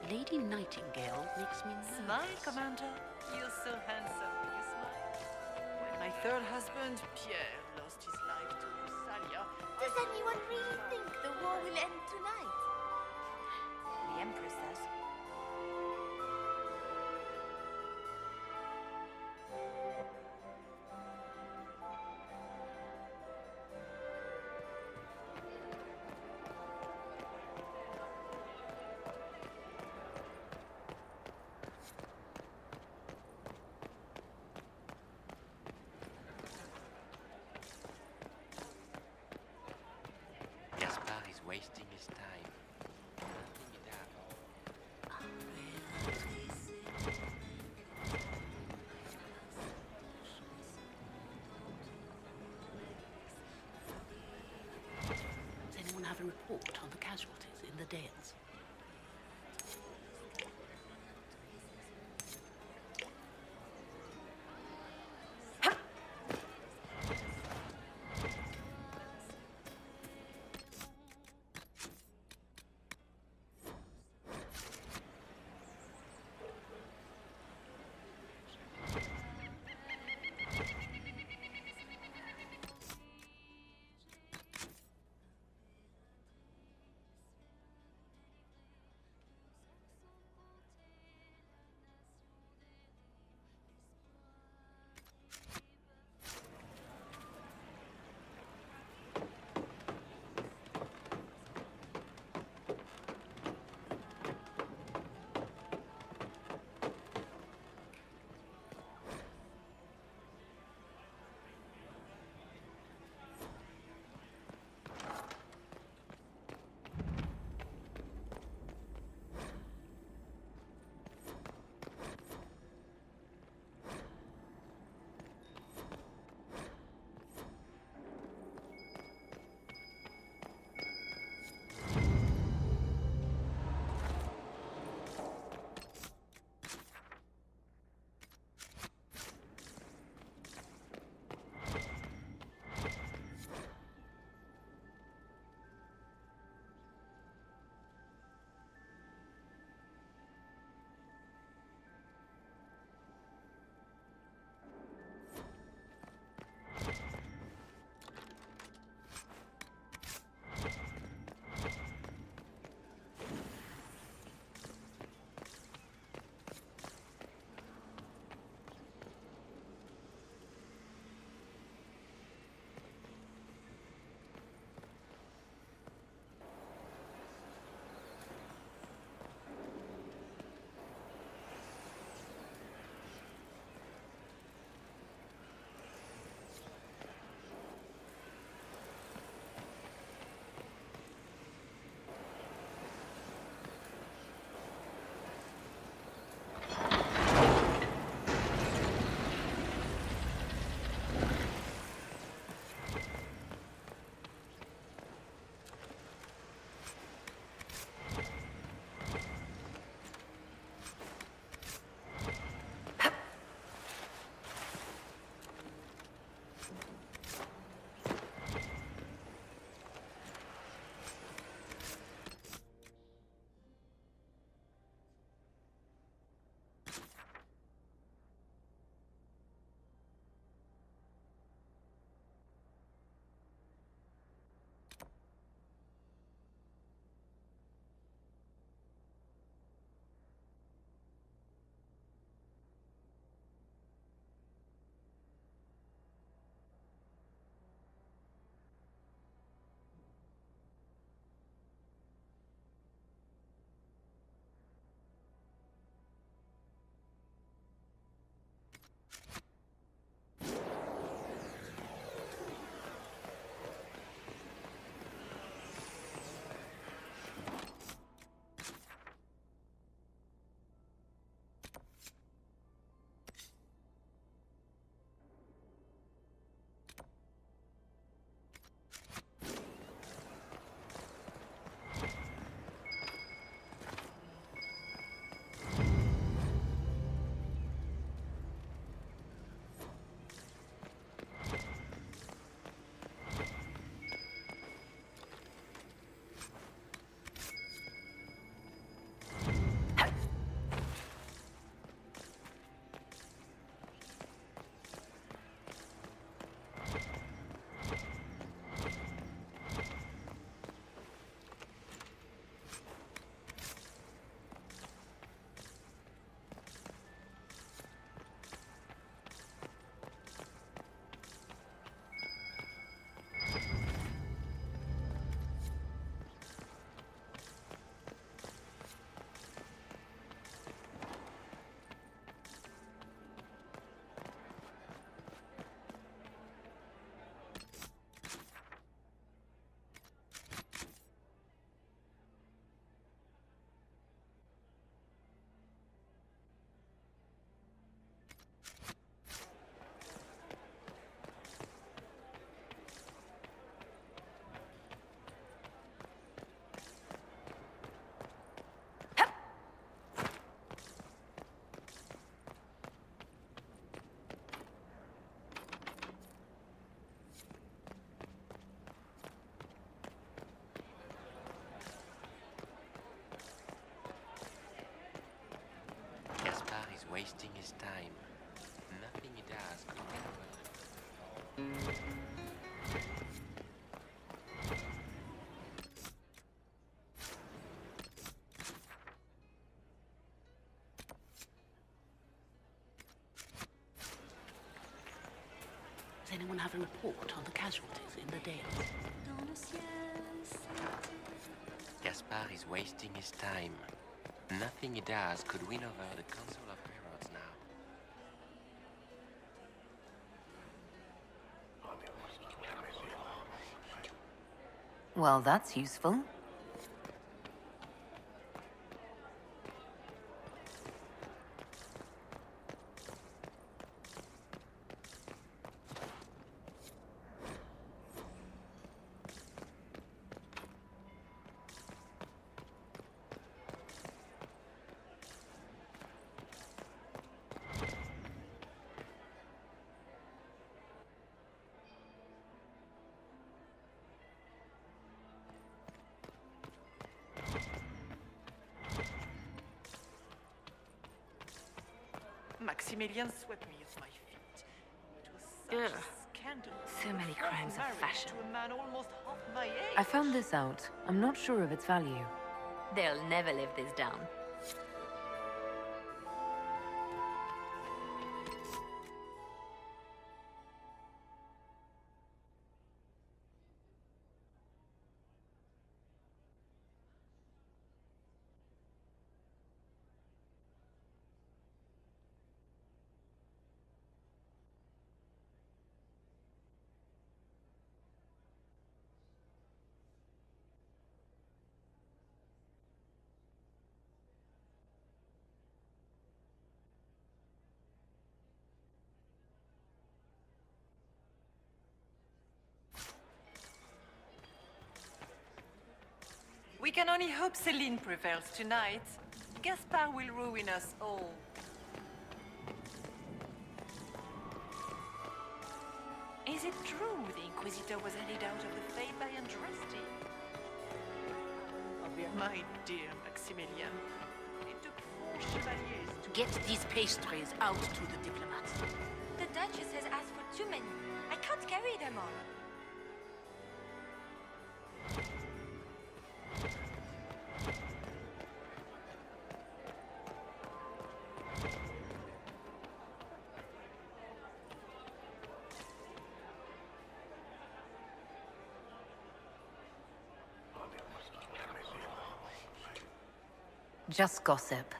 Lady Nightingale makes me nervous. Smile, Commander. You're so handsome. You smile. When my third husband, Pierre, lost his life to Rosalia... Does anyone really think the war will end tonight? The Empress does. Gaspard is wasting his time. Nothing it up. Does anyone have a report on the casualties in the Dales? time. Nothing he does could win over the... Does anyone have a report on the casualties in the Dale? Gaspard is wasting his time. Nothing he does could win over the Council of Heralds now. Well, that's useful. Maximilian swept me off my feet. It was such a scandal. So many crimes of Married fashion. to a man almost half my age. I found this out. I'm not sure of its value. They'll never live this down. We can only hope Celine prevails tonight. Gaspard will ruin us all. Is it true the Inquisitor was handed out of the Fae by Andraste? My dear Maximilian, it took 4 chevaliers to... Get these pastries out to the diplomats. The Duchess has asked for too many. I can't carry them all. Just gossip.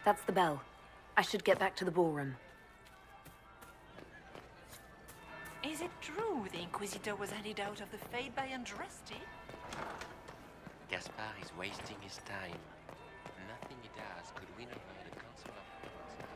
That's the bell. I should get back to the ballroom. Is it true the Inquisitor was handed out of the Fae by Andraste? Gaspard is wasting his time. Nothing he does could win over the Council of Heralds now.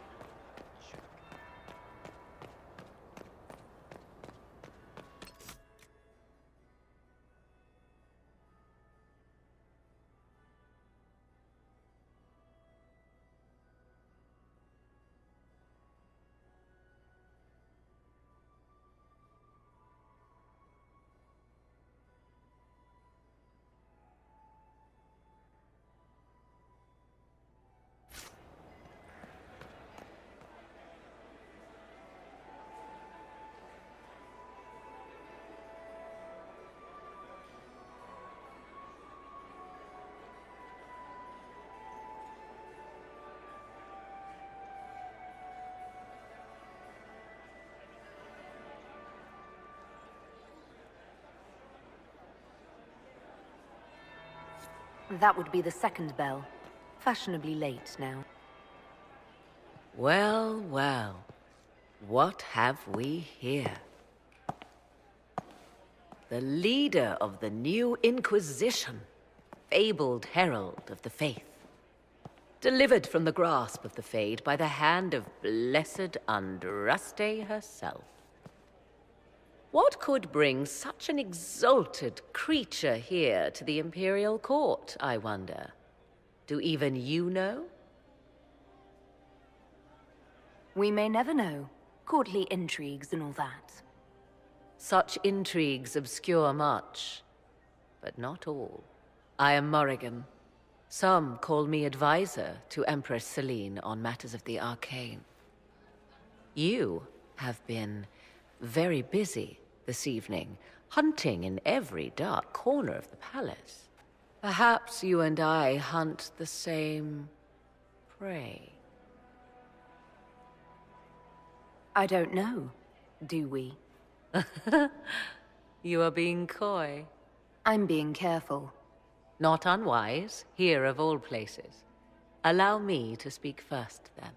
That would be the second bell. Fashionably late now. Well, well. What have we here? The leader of the new Inquisition, fabled herald of the faith. Delivered from the grasp of the Fade by the hand of blessed Andraste herself. What could bring such an exalted creature here to the Imperial Court, I wonder? Do even you know? We may never know. Courtly intrigues and all that. Such intrigues obscure much, but not all. I am Morrigan. Some call me advisor to Empress Celine on matters of the arcane. You have been very busy this evening, hunting in every dark corner of the palace. Perhaps you and I hunt the same prey. I don't know. Do we? You are being coy. I'm being careful. Not unwise, here of all places. Allow me to speak first, then.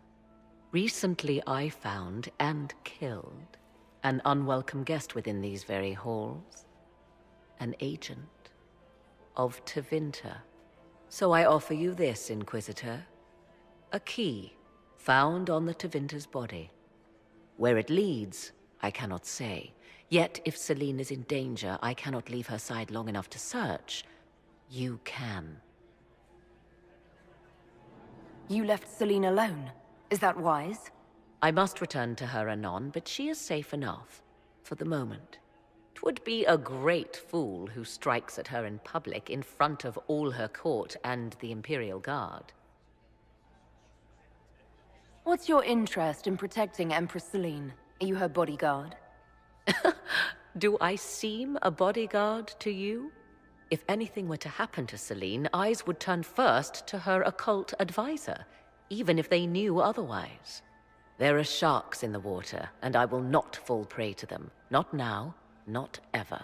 Recently I found and killed an unwelcome guest within these very halls. An agent of Tevinter. So I offer you this, Inquisitor. A key found on the Tevinter's body. Where it leads, I cannot say. Yet if Celine is in danger, I cannot leave her side long enough to search. You can. You left Celine alone. Is that wise? I must return to her anon, but she is safe enough. For the moment. 'Twould be a great fool who strikes at her in public in front of all her court and the Imperial Guard. What's your interest in protecting Empress Celine? Are you her bodyguard? Do I seem a bodyguard to you? If anything were to happen to Celine, eyes would turn first to her occult advisor, even if they knew otherwise. There are sharks in the water, and I will not fall prey to them. Not now, not ever.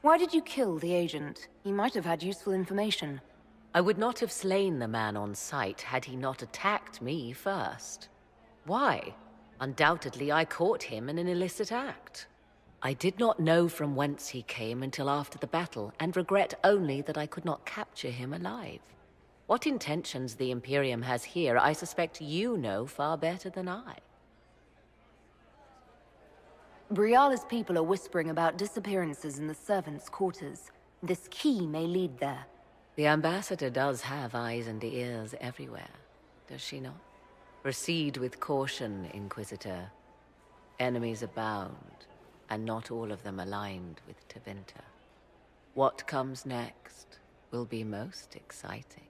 Why did you kill the agent? He might have had useful information. I would not have slain the man on sight had he not attacked me first. Why? Undoubtedly, I caught him in an illicit act. I did not know from whence he came until after the battle, and regret only that I could not capture him alive. What intentions the Imperium has here, I suspect you know far better than I. Briala's people are whispering about disappearances in the servants' quarters. This key may lead there. The ambassador does have eyes and ears everywhere, does she not? Proceed with caution, Inquisitor. Enemies abound, and not all of them aligned with Tevinter. What comes next will be most exciting.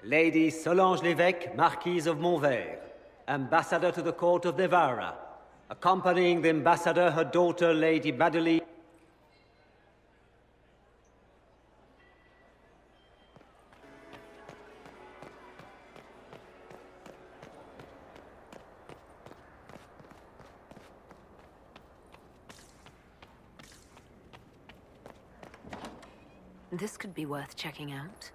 Lady Solange Lévesque, Marquise of Montvert, Ambassador to the Court of Devara, accompanying the Ambassador, her daughter, Lady Madeline. This could be worth checking out.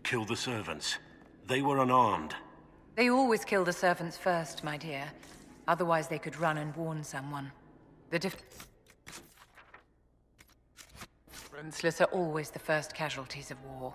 kill the servants. They were unarmed. They always kill the servants first, my dear. Otherwise they could run and warn someone. The defenseless are always the first casualties of war.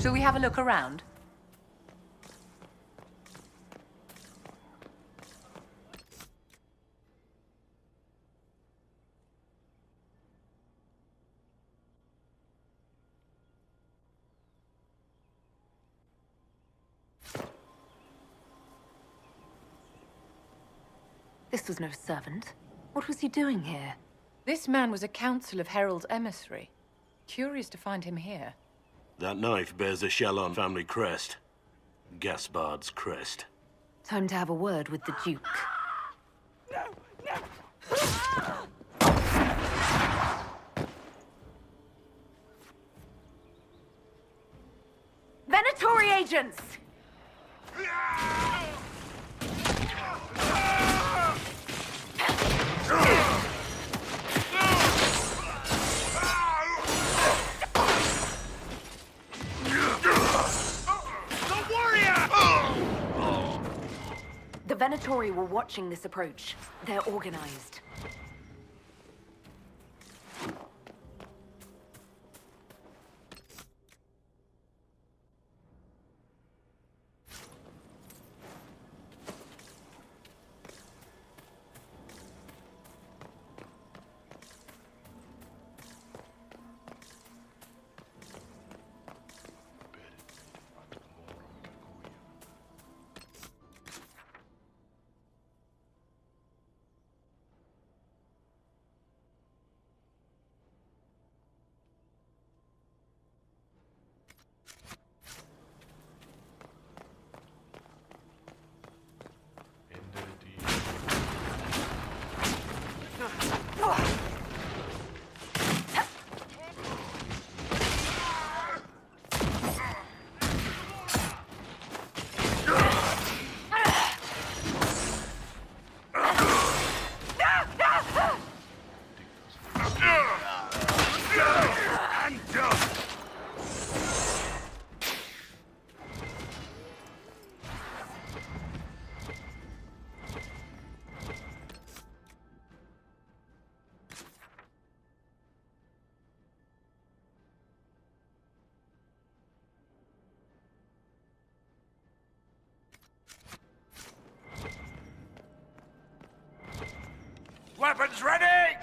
Shall we have a look around? This was no servant. What was he doing here? This man was a Council of Herald's emissary. Curious to find him here. That knife bears the Shalon family crest. Gaspard's crest. Time to have a word with the Duke. Venatori agents! The Venatori were watching this approach. They're organized. Weapons ready!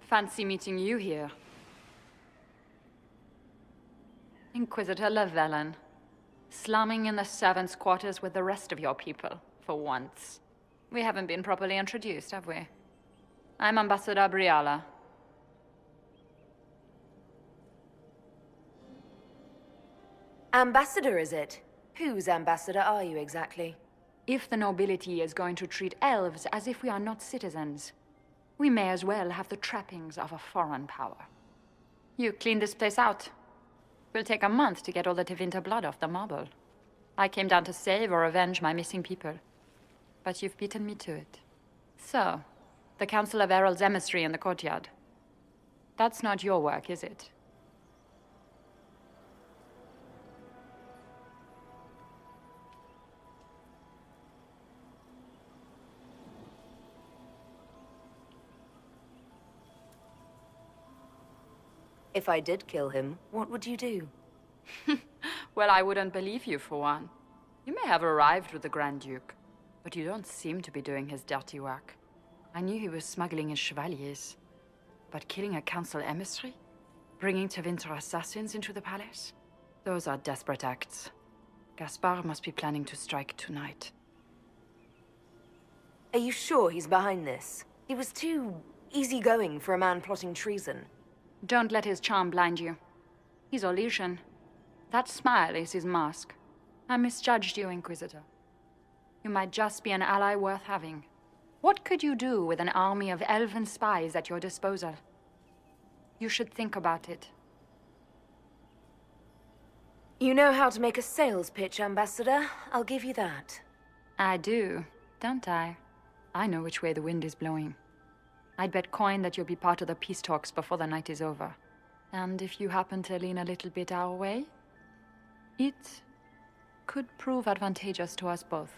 Fancy meeting you here. Inquisitor Llewellyn. Slumming in the servants' quarters with the rest of your people, for once. We haven't been properly introduced, have we? I'm Ambassador Briala. Ambassador, is it? Whose ambassador are you exactly? If the nobility is going to treat elves as if we are not citizens, we may as well have the trappings of a foreign power. You clean this place out. Will take a month to get all the Tevinter blood off the marble. I came down to save or avenge my missing people. But you've beaten me to it. So, the Council of Herald's emissary in the courtyard. That's not your work, is it? If I did kill him, what would you do? Well, I wouldn't believe you, for one. You may have arrived with the Grand Duke, but you don't seem to be doing his dirty work. I knew he was smuggling his chevaliers. But killing a council emissary? Bringing Tevinter assassins into the palace? Those are desperate acts. Gaspard must be planning to strike tonight. Are you sure he's behind this? He was too easygoing for a man plotting treason. Don't let his charm blind you. He's Orlesian. That smile is his mask. I misjudged you, Inquisitor. You might just be an ally worth having. What could you do with an army of elven spies at your disposal? You should think about it. You know how to make a sales pitch, Ambassador. I'll give you that. I do, don't I? I know which way the wind is blowing. I'd bet coin that you'll be part of the peace talks before the night is over. And if you happen to lean a little bit our way, it could prove advantageous to us both.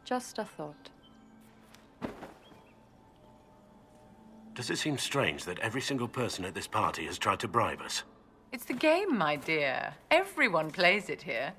Just a thought. Does it seem strange that every single person at this party has tried to bribe us? It's the game, my dear. Everyone plays it here.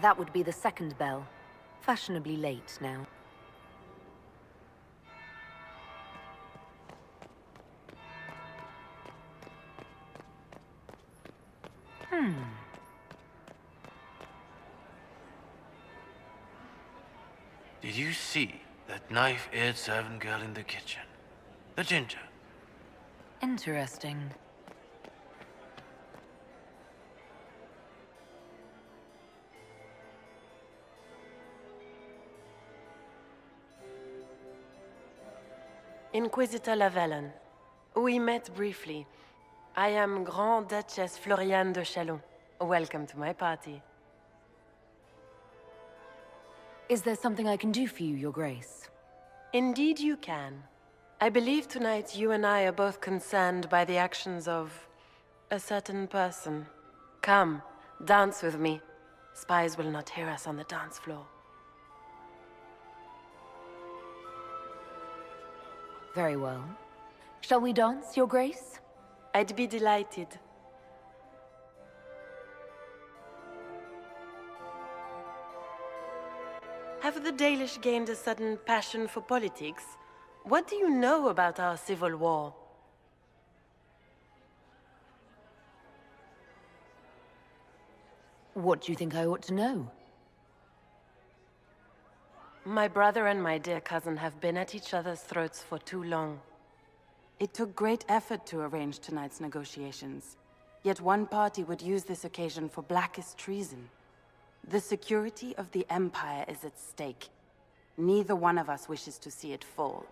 That would be the second bell. Fashionably late now. Did you see that knife-eared servant girl in the kitchen? The ginger. Interesting. Inquisitor Llewellyn. We met briefly. I am Grand Duchess Floriane de Chalon. Welcome to my party. Is there something I can do for you, Your Grace? Indeed you can. I believe tonight you and I are both concerned by the actions of a certain person. Come, dance with me. Spies will not hear us on the dance floor. Very well. Shall we dance, Your Grace? I'd be delighted. Have the Dalish gained a sudden passion for politics? What do you know about our civil war? What do you think I ought to know? My brother and my dear cousin have been at each other's throats for too long. It took great effort to arrange tonight's negotiations. Yet one party would use this occasion for blackest treason. The security of the Empire is at stake. Neither one of us wishes to see it fall.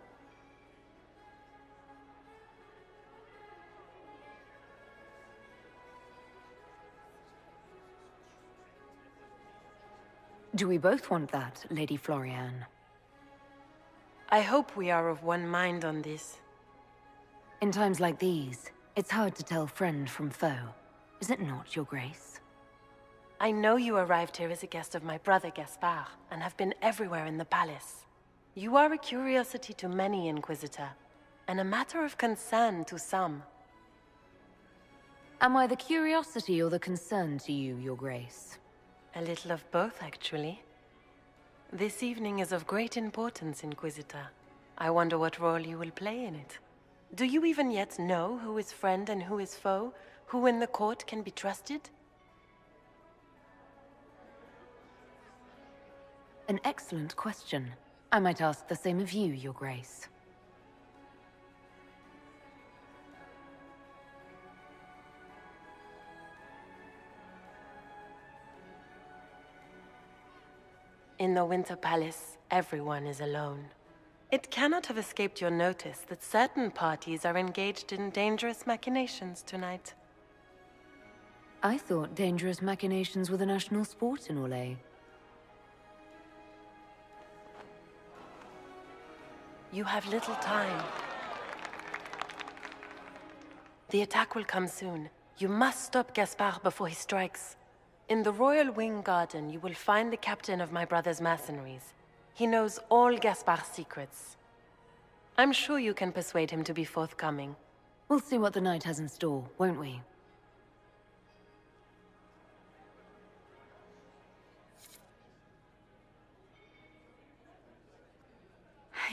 Do we both want that, Lady Florian? I hope we are of one mind on this. In times like these, it's hard to tell friend from foe. Is it not, Your Grace? I know you arrived here as a guest of my brother Gaspard, and have been everywhere in the palace. You are a curiosity to many, Inquisitor, and a matter of concern to some. Am I the curiosity or the concern to you, Your Grace? A little of both, actually. This evening is of great importance, Inquisitor. I wonder what role you will play in it. Do you even yet know who is friend and who is foe? Who in the court can be trusted? An excellent question. I might ask the same of you, Your Grace. In the Winter Palace, everyone is alone. It cannot have escaped your notice that certain parties are engaged in dangerous machinations tonight. I thought dangerous machinations were the national sport in Orlais. You have little time. The attack will come soon. You must stop Gaspard before he strikes. In the Royal Wing Garden, you will find the captain of my brother's mercenaries. He knows all Gaspard's secrets. I'm sure you can persuade him to be forthcoming. We'll see what the night has in store, won't we?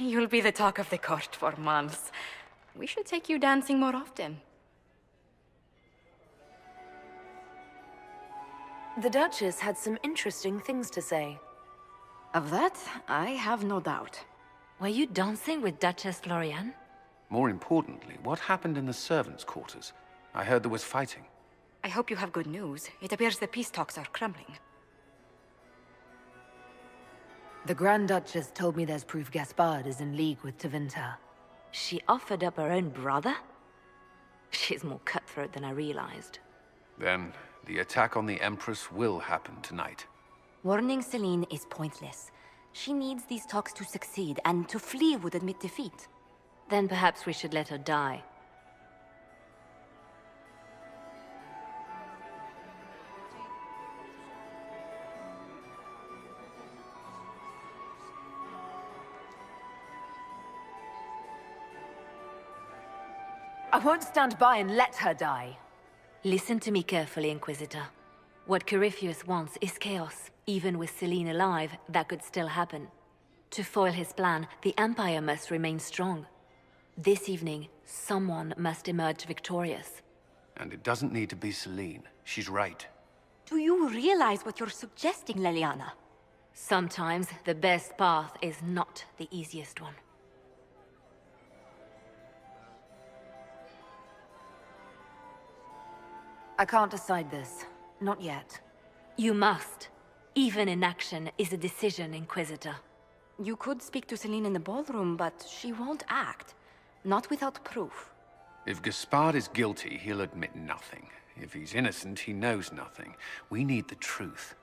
You'll be the talk of the court for months. We should take you dancing more often. The Duchess had some interesting things to say. Of that, I have no doubt. Were you dancing with Duchess Florian? More importantly, what happened in the servants' quarters? I heard there was fighting. I hope you have good news. It appears the peace talks are crumbling. The Grand Duchess told me there's proof Gaspard is in league with Tevinter. She offered up her own brother? She's more cutthroat than I realized. Then, the attack on the Empress will happen tonight. Warning Celine is pointless. She needs these talks to succeed, and to flee would admit defeat. Then perhaps we should let her die. I won't stand by and let her die. Listen to me carefully, Inquisitor. What Corypheus wants is chaos. Even with Celine alive, that could still happen. To foil his plan, the Empire must remain strong. This evening, someone must emerge victorious. And it doesn't need to be Celine. She's right. Do you realize what you're suggesting, Leliana? Sometimes the best path is not the easiest one. I can't decide this. Not yet. You must. Even inaction is a decision, Inquisitor. You could speak to Celine in the ballroom, but she won't act. Not without proof. If Gaspard is guilty, he'll admit nothing. If he's innocent, he knows nothing. We need the truth.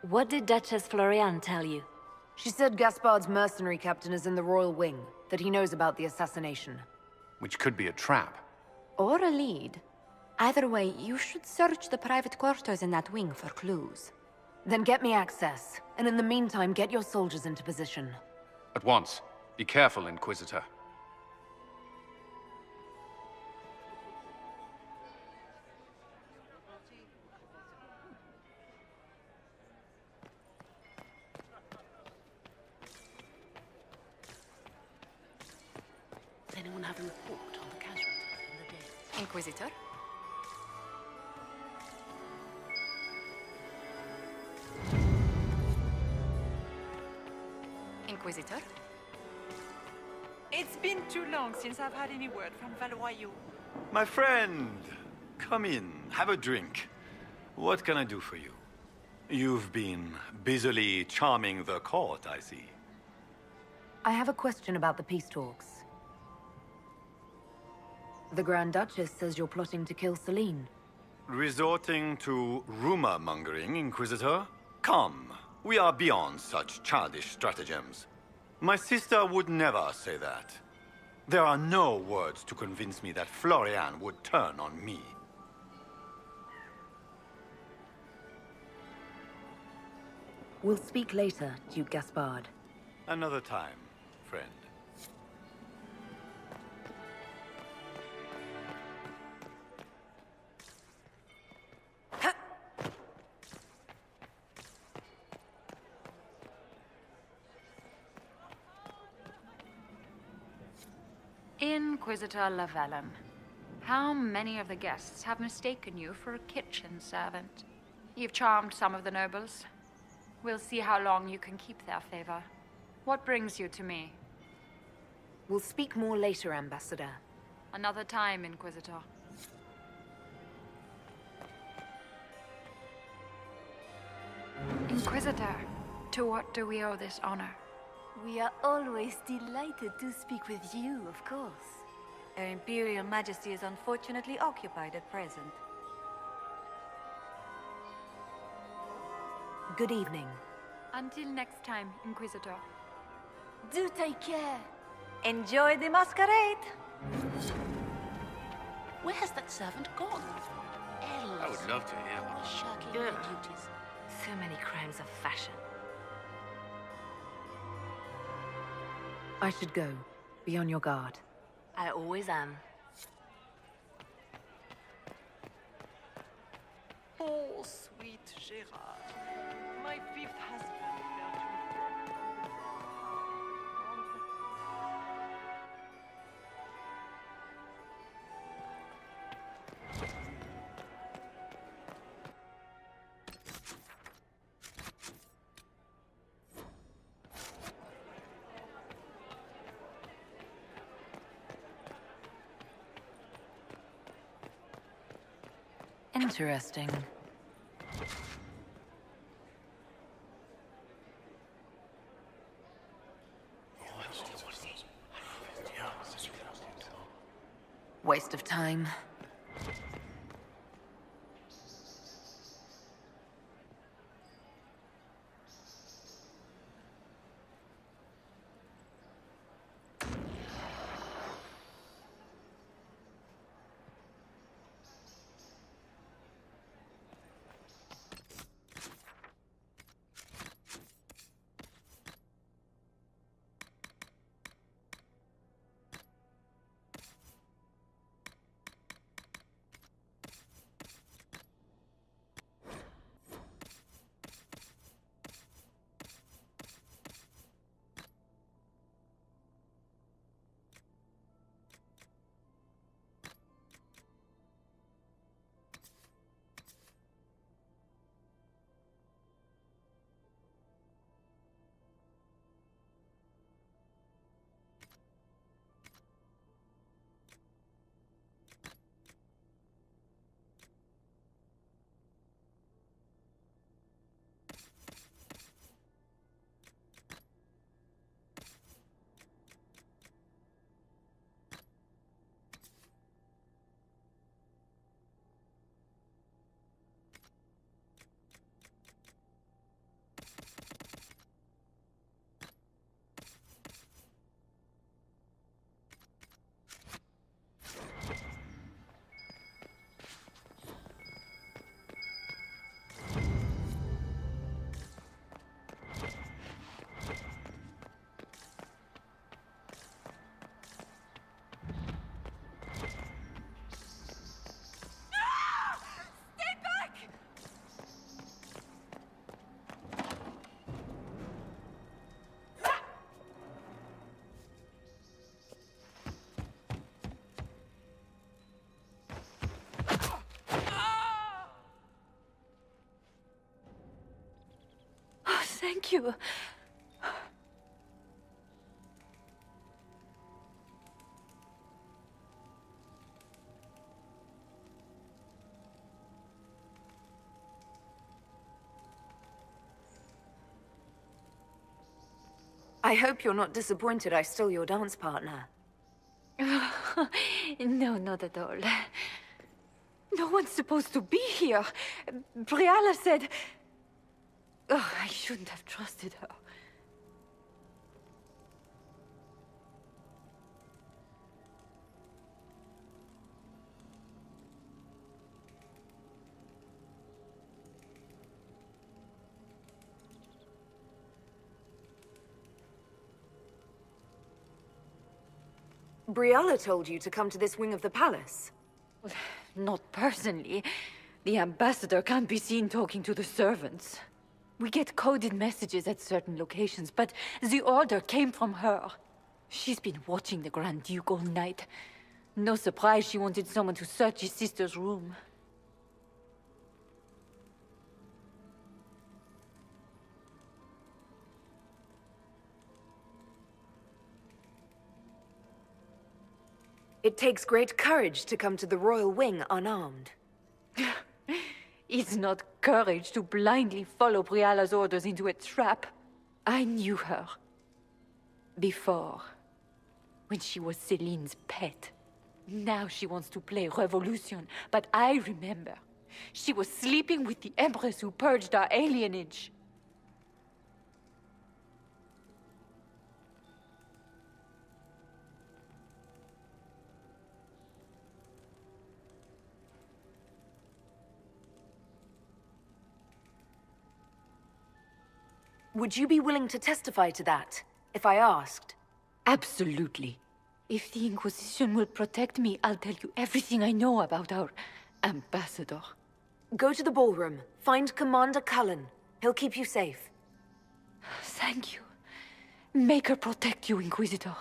What did Duchess Florian tell you? She said Gaspard's mercenary captain is in the Royal Wing, that he knows about the assassination. Which could be a trap. Or a lead. Either way, you should search the private quarters in that wing for clues. Then get me access, and in the meantime, get your soldiers into position. At once. Be careful, Inquisitor. have a report on the casualties in the Dale? Inquisitor? Inquisitor? It's been too long since I've had any word from Valoyo. My friend, come in, have a drink. What can I do for you? You've been busily charming the court, I see. I have a question about the peace talks. The Grand Duchess says you're plotting to kill Celine. Resorting to rumor-mongering, Inquisitor? Come, we are beyond such childish stratagems. My sister would never say that. There are no words to convince me that Florian would turn on me. We'll speak later, Duke Gaspard. Another time, friend. Inquisitor Lavallum, how many of the guests have mistaken you for a kitchen servant? You've charmed some of the nobles. We'll see how long you can keep their favor. What brings you to me? We'll speak more later, Ambassador. Another time, Inquisitor. Inquisitor, to what do we owe this honor? We are always delighted to speak with you, of course. Her Imperial Majesty is unfortunately occupied at present. Good evening. Until next time, Inquisitor. Do take care. Enjoy the masquerade. Where has that servant gone? I would love to hear one. Shirking their duties. So many crimes of fashion. I should go. Be on your guard. I always am. Oh, sweet Gerard. My fifth husband fell to Interesting. Waste of time. Thank you. I hope you're not disappointed I stole your dance partner. No, not at all. No one's supposed to be here. Briala said... Oh, I shouldn't have trusted her. Briala told you to come to this wing of the palace. Well, not personally. The ambassador can't be seen talking to the servants. We get coded messages at certain locations, but the order came from her. She's been watching the Grand Duke all night. No surprise she wanted someone to search his sister's room. It takes great courage to come to the royal wing unarmed. It's not courage to blindly follow Briala's orders into a trap. I knew her. Before. When she was Celine's pet. Now she wants to play revolution, but I remember. She was sleeping with the Empress who purged our alienage. Would you be willing to testify to that, if I asked? Absolutely. If the Inquisition will protect me, I'll tell you everything I know about our ambassador. Go to the ballroom. Find Commander Cullen. He'll keep you safe. Thank you. Make her protect you, Inquisitor.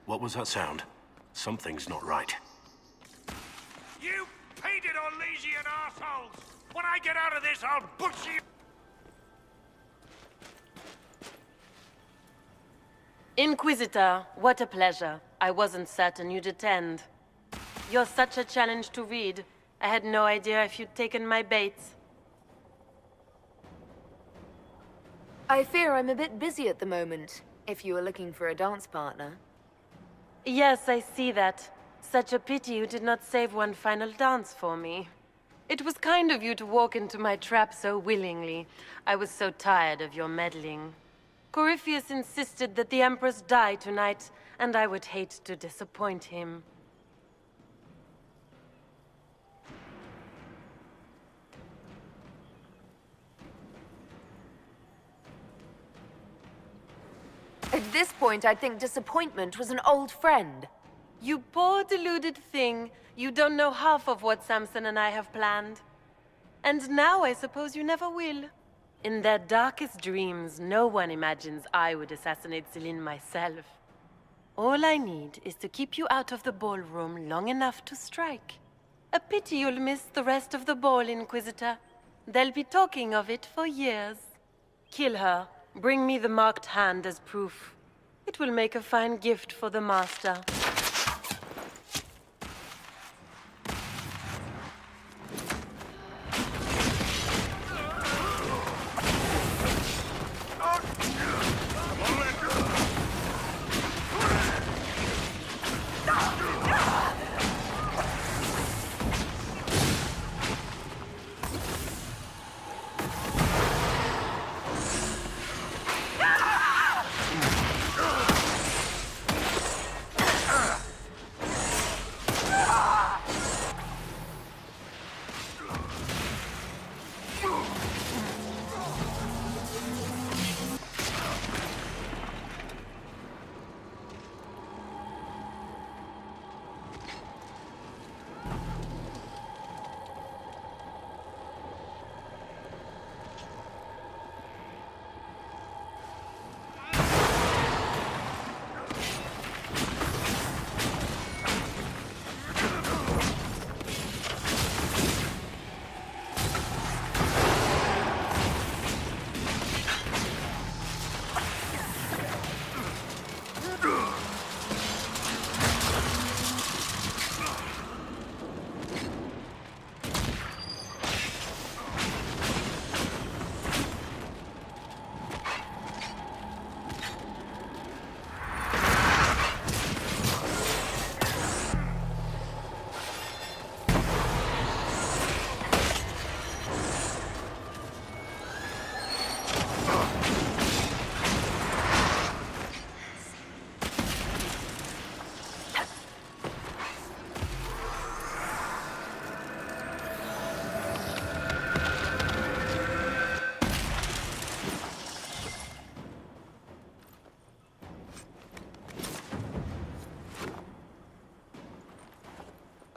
What was that sound? Something's not right. You painted Orlesian assholes! When I get out of this, I'll butcher you! Inquisitor, what a pleasure. I wasn't certain you'd attend. You're such a challenge to read. I had no idea if you'd taken my bait. I fear I'm a bit busy at the moment, if you were looking for a dance partner. Yes, I see that. Such a pity you did not save one final dance for me. It was kind of you to walk into my trap so willingly. I was so tired of your meddling. Corypheus insisted that the Empress die tonight, and I would hate to disappoint him. At this point, I'd think disappointment was an old friend. You poor deluded thing. You don't know half of what Samson and I have planned. And now I suppose you never will. In their darkest dreams, no one imagines I would assassinate Celine myself. All I need is to keep you out of the ballroom long enough to strike. A pity you'll miss the rest of the ball, Inquisitor. They'll be talking of it for years. Kill her. Bring me the marked hand as proof. It will make a fine gift for the Master.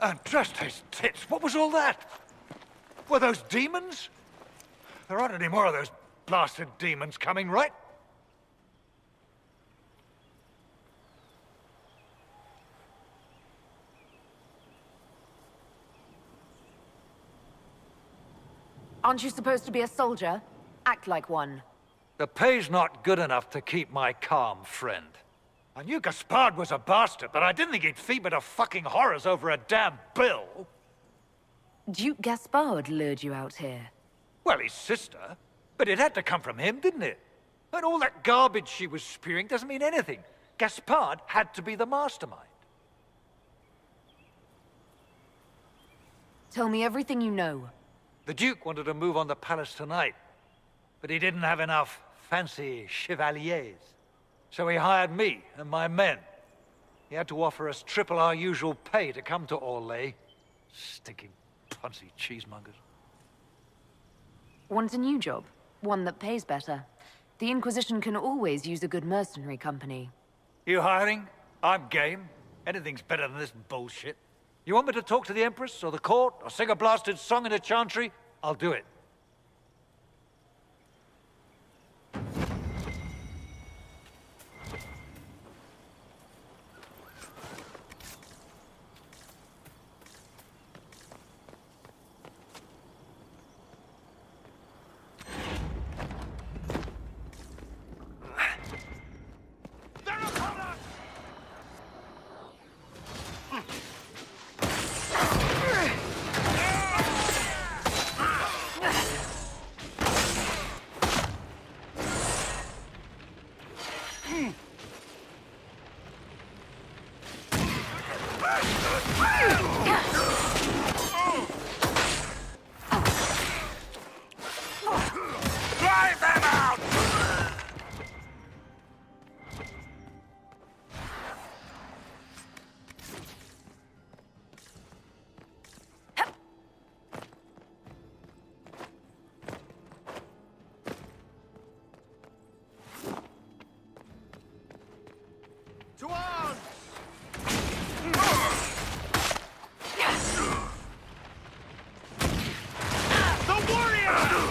And just his tits, what was all that? Were those demons? There aren't any more of those blasted demons coming, right? Aren't you supposed to be a soldier? Act like one. The pay's not good enough to keep my calm, friend. I knew Gaspard was a bastard, but I didn't think he'd feed me to fucking horrors over a damn bill. Duke Gaspard lured you out here. Well, his sister. But it had to come from him, didn't it? And all that garbage she was spewing doesn't mean anything. Gaspard had to be the mastermind. Tell me everything you know. The Duke wanted to move on the palace tonight, but he didn't have enough fancy chevaliers. So he hired me and my men. He had to offer us triple our usual pay to come to Orlais. Stinking punsy cheesemongers. Want a new job? One that pays better. The Inquisition can always use a good mercenary company. You hiring? I'm game. Anything's better than this bullshit. You want me to talk to the Empress or the court or sing a blasted song in a chantry? I'll do it. They're To arms! The warrior!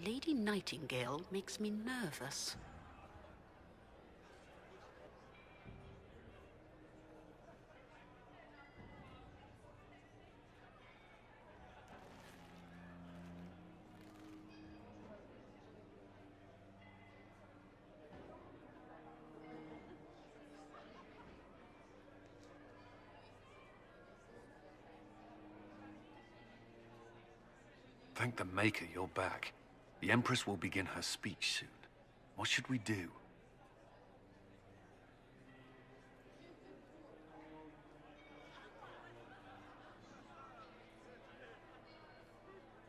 Lady Nightingale makes me nervous. Thank the Maker you're back. The Empress will begin her speech soon. What should we do?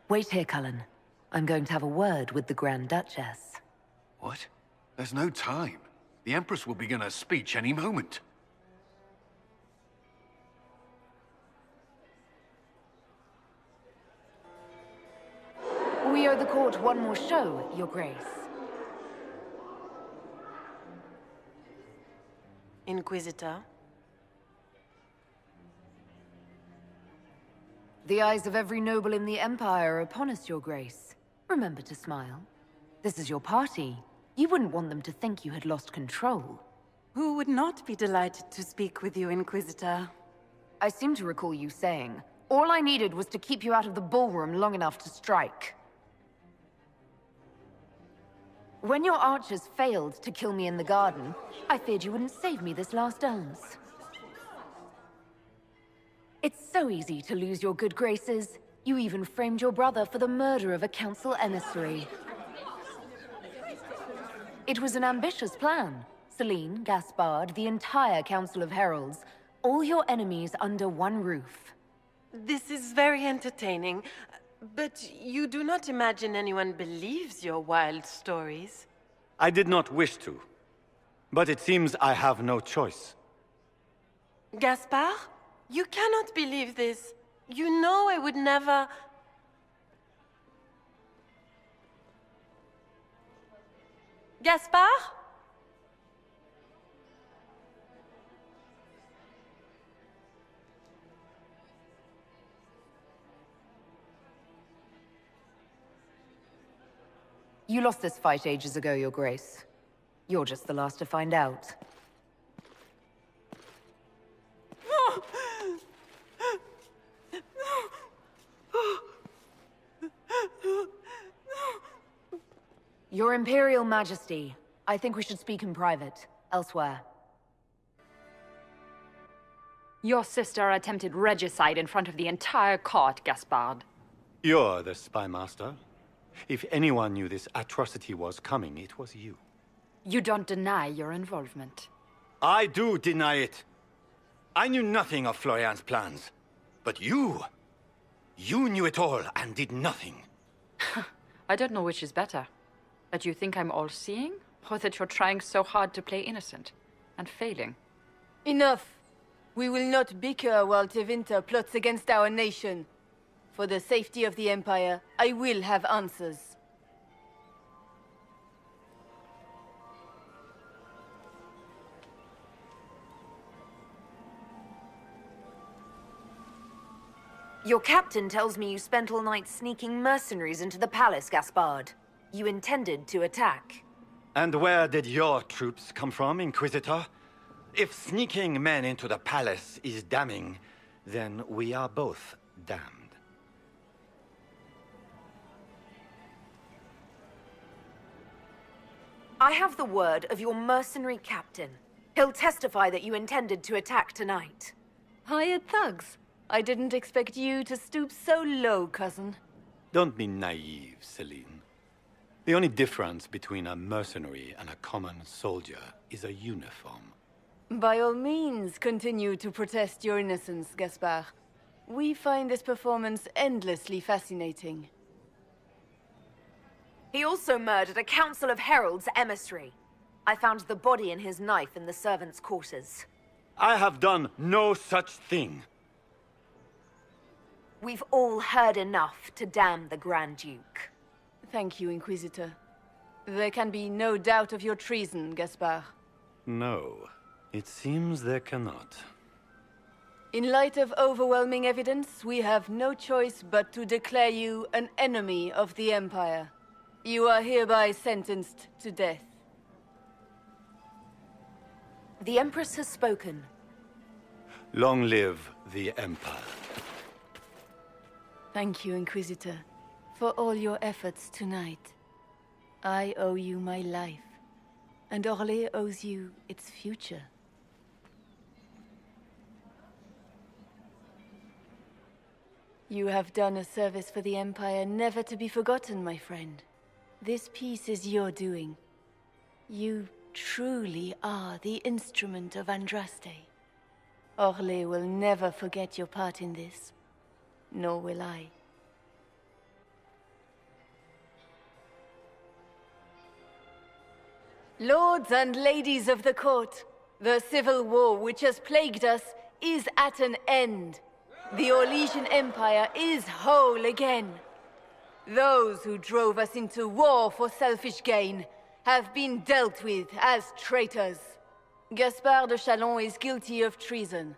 Wait here, Cullen. I'm going to have a word with the Grand Duchess. What? There's no time. The Empress will begin her speech any moment. We owe the court one more show, Your Grace. Inquisitor? The eyes of every noble in the Empire are upon us, Your Grace. Remember to smile. This is your party. You wouldn't want them to think you had lost control. Who would not be delighted to speak with you, Inquisitor? I seem to recall you saying, all I needed was to keep you out of the ballroom long enough to strike. When your archers failed to kill me in the garden, I feared you wouldn't save me this last dance. It's so easy to lose your good graces. You even framed your brother for the murder of a council emissary. It was an ambitious plan. Celine, Gaspard, the entire Council of Heralds, all your enemies under one roof. This is very entertaining, but you do not imagine anyone believes your wild stories? I did not wish to, but it seems I have no choice. Gaspard? You cannot believe this. You know I would never... Gaspard? You lost this fight ages ago, Your Grace. You're just the last to find out. Your Imperial Majesty, I think we should speak in private, elsewhere. Your sister attempted regicide in front of the entire court, Gaspard. You're the spy master. If anyone knew this atrocity was coming, it was you. You don't deny your involvement. I do deny it. I knew nothing of Florian's plans. But you knew it all and did nothing. I don't know which is better. That you think I'm all-seeing, or that you're trying so hard to play innocent, and failing. Enough! We will not bicker while Tevinter plots against our nation. For the safety of the Empire, I will have answers. Your captain tells me you spent all night sneaking mercenaries into the palace, Gaspard. You intended to attack. And where did your troops come from, Inquisitor? If sneaking men into the palace is damning, then we are both damned. I have the word of your mercenary captain. He'll testify that you intended to attack tonight. Hired thugs. I didn't expect you to stoop so low, cousin. Don't be naive, Celine. The only difference between a mercenary and a common soldier is a uniform. By all means, continue to protest your innocence, Gaspard. We find this performance endlessly fascinating. He also murdered a Council of Heralds emissary. I found the body and his knife in the servants' quarters. I have done no such thing. We've all heard enough to damn the Grand Duke. Thank you, Inquisitor. There can be no doubt of your treason, Gaspard. No, it seems there cannot. In light of overwhelming evidence, we have no choice but to declare you an enemy of the Empire. You are hereby sentenced to death. The Empress has spoken. Long live the Empire. Thank you, Inquisitor, for all your efforts tonight. I owe you my life, and Orlais owes you its future. You have done a service for the Empire never to be forgotten, my friend. This piece is your doing. You truly are the instrument of Andraste. Orlais will never forget your part in this. Nor will I. Lords and ladies of the court, the civil war which has plagued us is at an end. The Orlesian Empire is whole again. Those who drove us into war for selfish gain have been dealt with as traitors. Gaspard de Chalon is guilty of treason.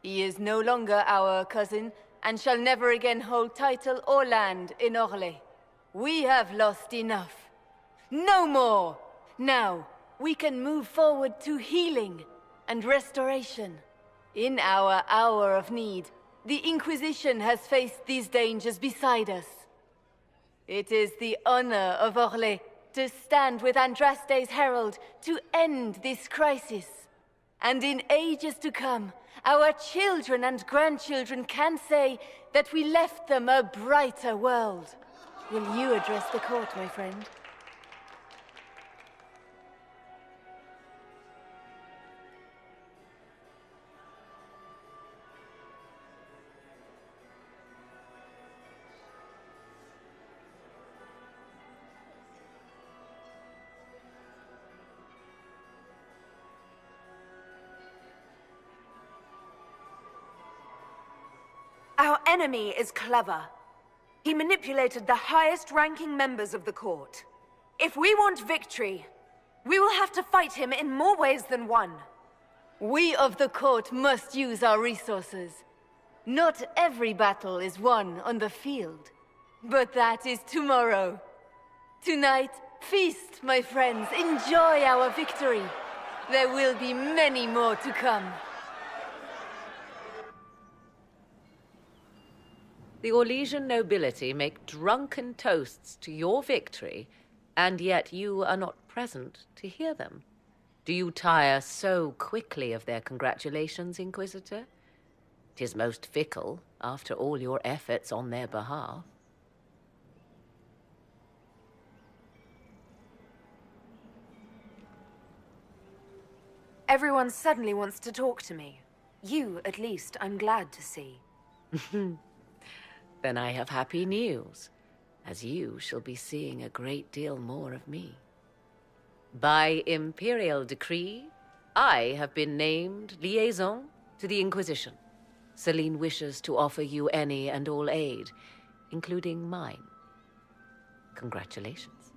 He is no longer our cousin, and shall never again hold title or land in Orlais. We have lost enough. No more! Now, we can move forward to healing and restoration. In our hour of need, the Inquisition has faced these dangers beside us. It is the honor of Orlais to stand with Andraste's herald to end this crisis. And in ages to come, our children and grandchildren can say that we left them a brighter world. Will you address the court, my friend? Our enemy is clever. He manipulated the highest-ranking members of the court. If we want victory, we will have to fight him in more ways than one. We of the court must use our resources. Not every battle is won on the field, but that is tomorrow. Tonight, feast, my friends. Enjoy our victory. There will be many more to come. The Orlesian nobility make drunken toasts to your victory, and yet you are not present to hear them. Do you tire so quickly of their congratulations, Inquisitor? 'Tis most fickle, after all your efforts on their behalf. Everyone suddenly wants to talk to me. You, at least, I'm glad to see. Then I have happy news. as you shall be seeing a great deal more of me. By imperial decree, I have been named liaison to the Inquisition. Celine wishes to offer you any and all aid, including mine. Congratulations.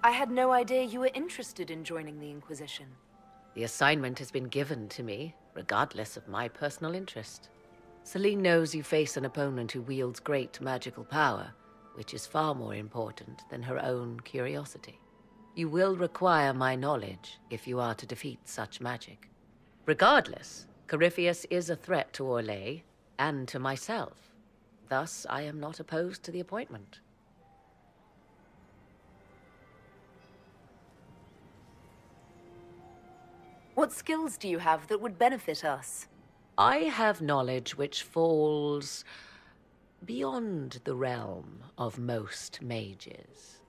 I had no idea you were interested in joining the Inquisition. The assignment has been given to me, regardless of my personal interest. Celine knows you face an opponent who wields great magical power, which is far more important than her own curiosity. You will require my knowledge if you are to defeat such magic. Regardless, Corypheus is a threat to Orlais and to myself. Thus, I am not opposed to the appointment. What skills do you have that would benefit us? I have knowledge which falls beyond the realm of most mages.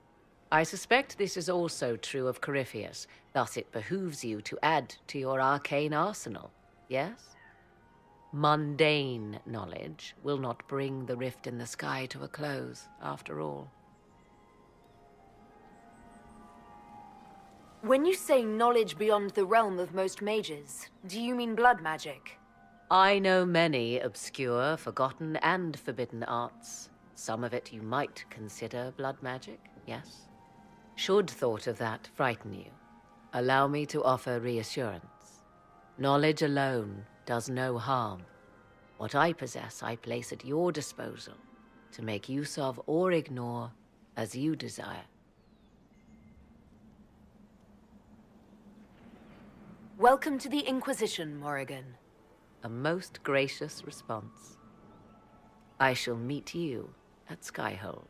I suspect this is also true of Corypheus, thus it behooves you to add to your arcane arsenal, yes? Mundane knowledge will not bring the rift in the sky to a close, after all. When you say knowledge beyond the realm of most mages, do you mean blood magic? I know many obscure, forgotten, and forbidden arts. Some of it you might consider blood magic, yes? Should thought of that frighten you, allow me to offer reassurance. Knowledge alone does no harm. What I possess, I place at your disposal to make use of or ignore as you desire. Welcome to the Inquisition, Morrigan. A most gracious response. I shall meet you at Skyhold.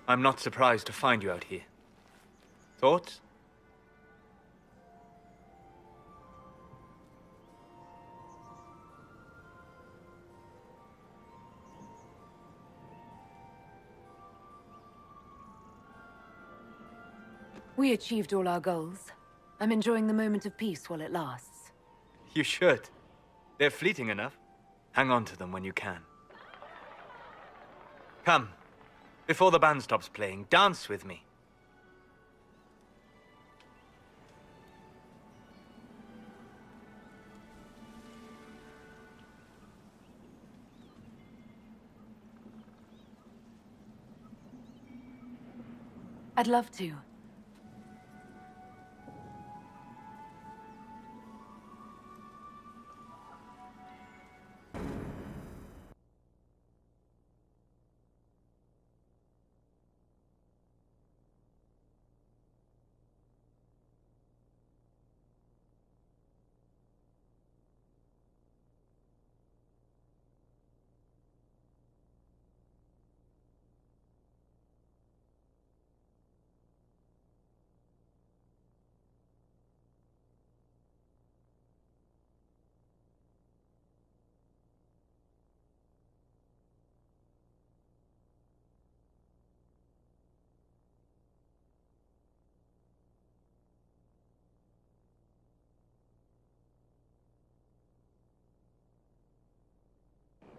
I'm not surprised to find you out here. Thoughts? We achieved all our goals. I'm enjoying the moment of peace while it lasts. You should. They're fleeting enough. Hang on to them when you can. Come. Before the band stops playing, dance with me. I'd love to.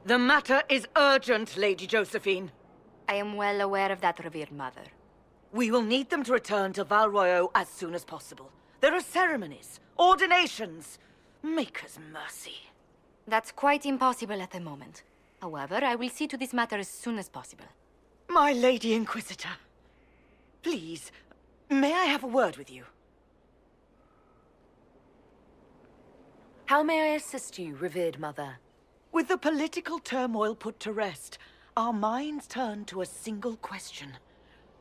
The matter is urgent, Lady Josephine. I am well aware of that, revered mother. We will need them to return to Val Royeaux as soon as possible. There are ceremonies, ordinations. Maker's mercy. That's quite impossible at the moment. However, I will see to this matter as soon as possible. My Lady Inquisitor. Please, may I have a word with you? How may I assist you, revered mother? With the political turmoil put to rest, our minds turn to a single question.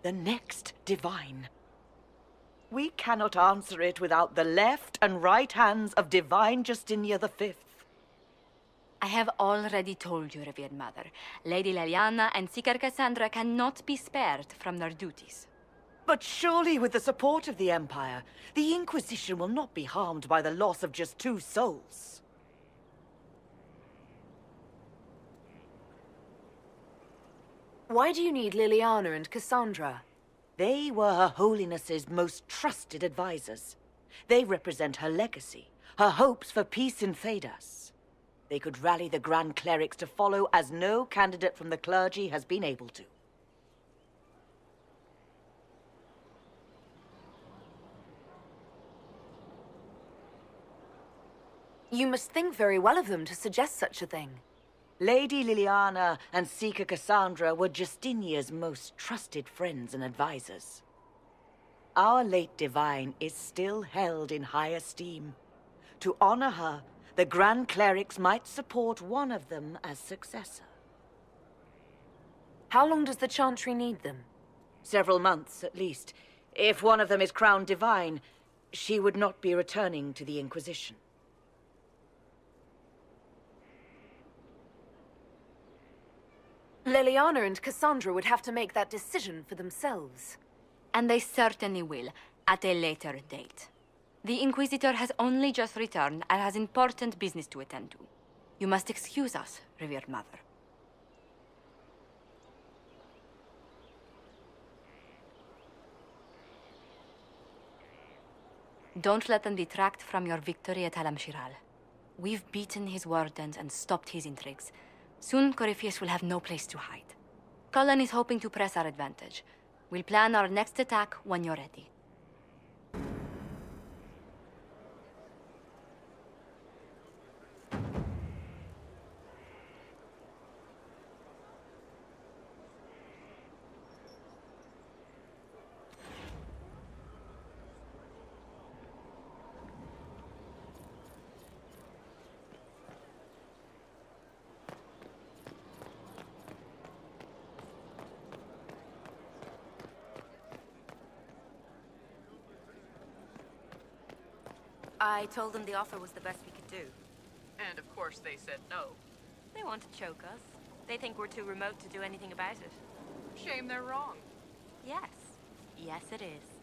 The next divine. We cannot answer it without the left and right hands of Divine Justinia V. I have already told you, revered mother. Lady Leliana and Seeker Cassandra cannot be spared from their duties. But surely with the support of the Empire, the Inquisition will not be harmed by the loss of just 2 souls. Why do you need Liliana and Cassandra? They were Her Holiness's most trusted advisors. They represent her legacy, her hopes for peace in Thedas. They could rally the Grand Clerics to follow as no candidate from the clergy has been able to. You must think very well of them to suggest such a thing. Lady Liliana and Seeker Cassandra were Justinia's most trusted friends and advisors. Our late divine is still held in high esteem. To honor her, the Grand Clerics might support one of them as successor. How long does the Chantry need them? Several months, at least. If one of them is crowned divine, she would not be returning to the Inquisition. Liliana and Cassandra would have to make that decision for themselves. And they certainly will, at a later date. The Inquisitor has only just returned and has important business to attend to. You must excuse us, revered mother. Don't let them detract from your victory at Al-Amshiral. We've beaten his wardens and stopped his intrigues. Soon, Corypheus will have no place to hide. Cullen is hoping to press our advantage. We'll plan our next attack when you're ready. I told them the offer was the best we could do. And of course they said no. They want to choke us. They think we're too remote to do anything about it. Shame they're wrong. Yes. Yes, it is.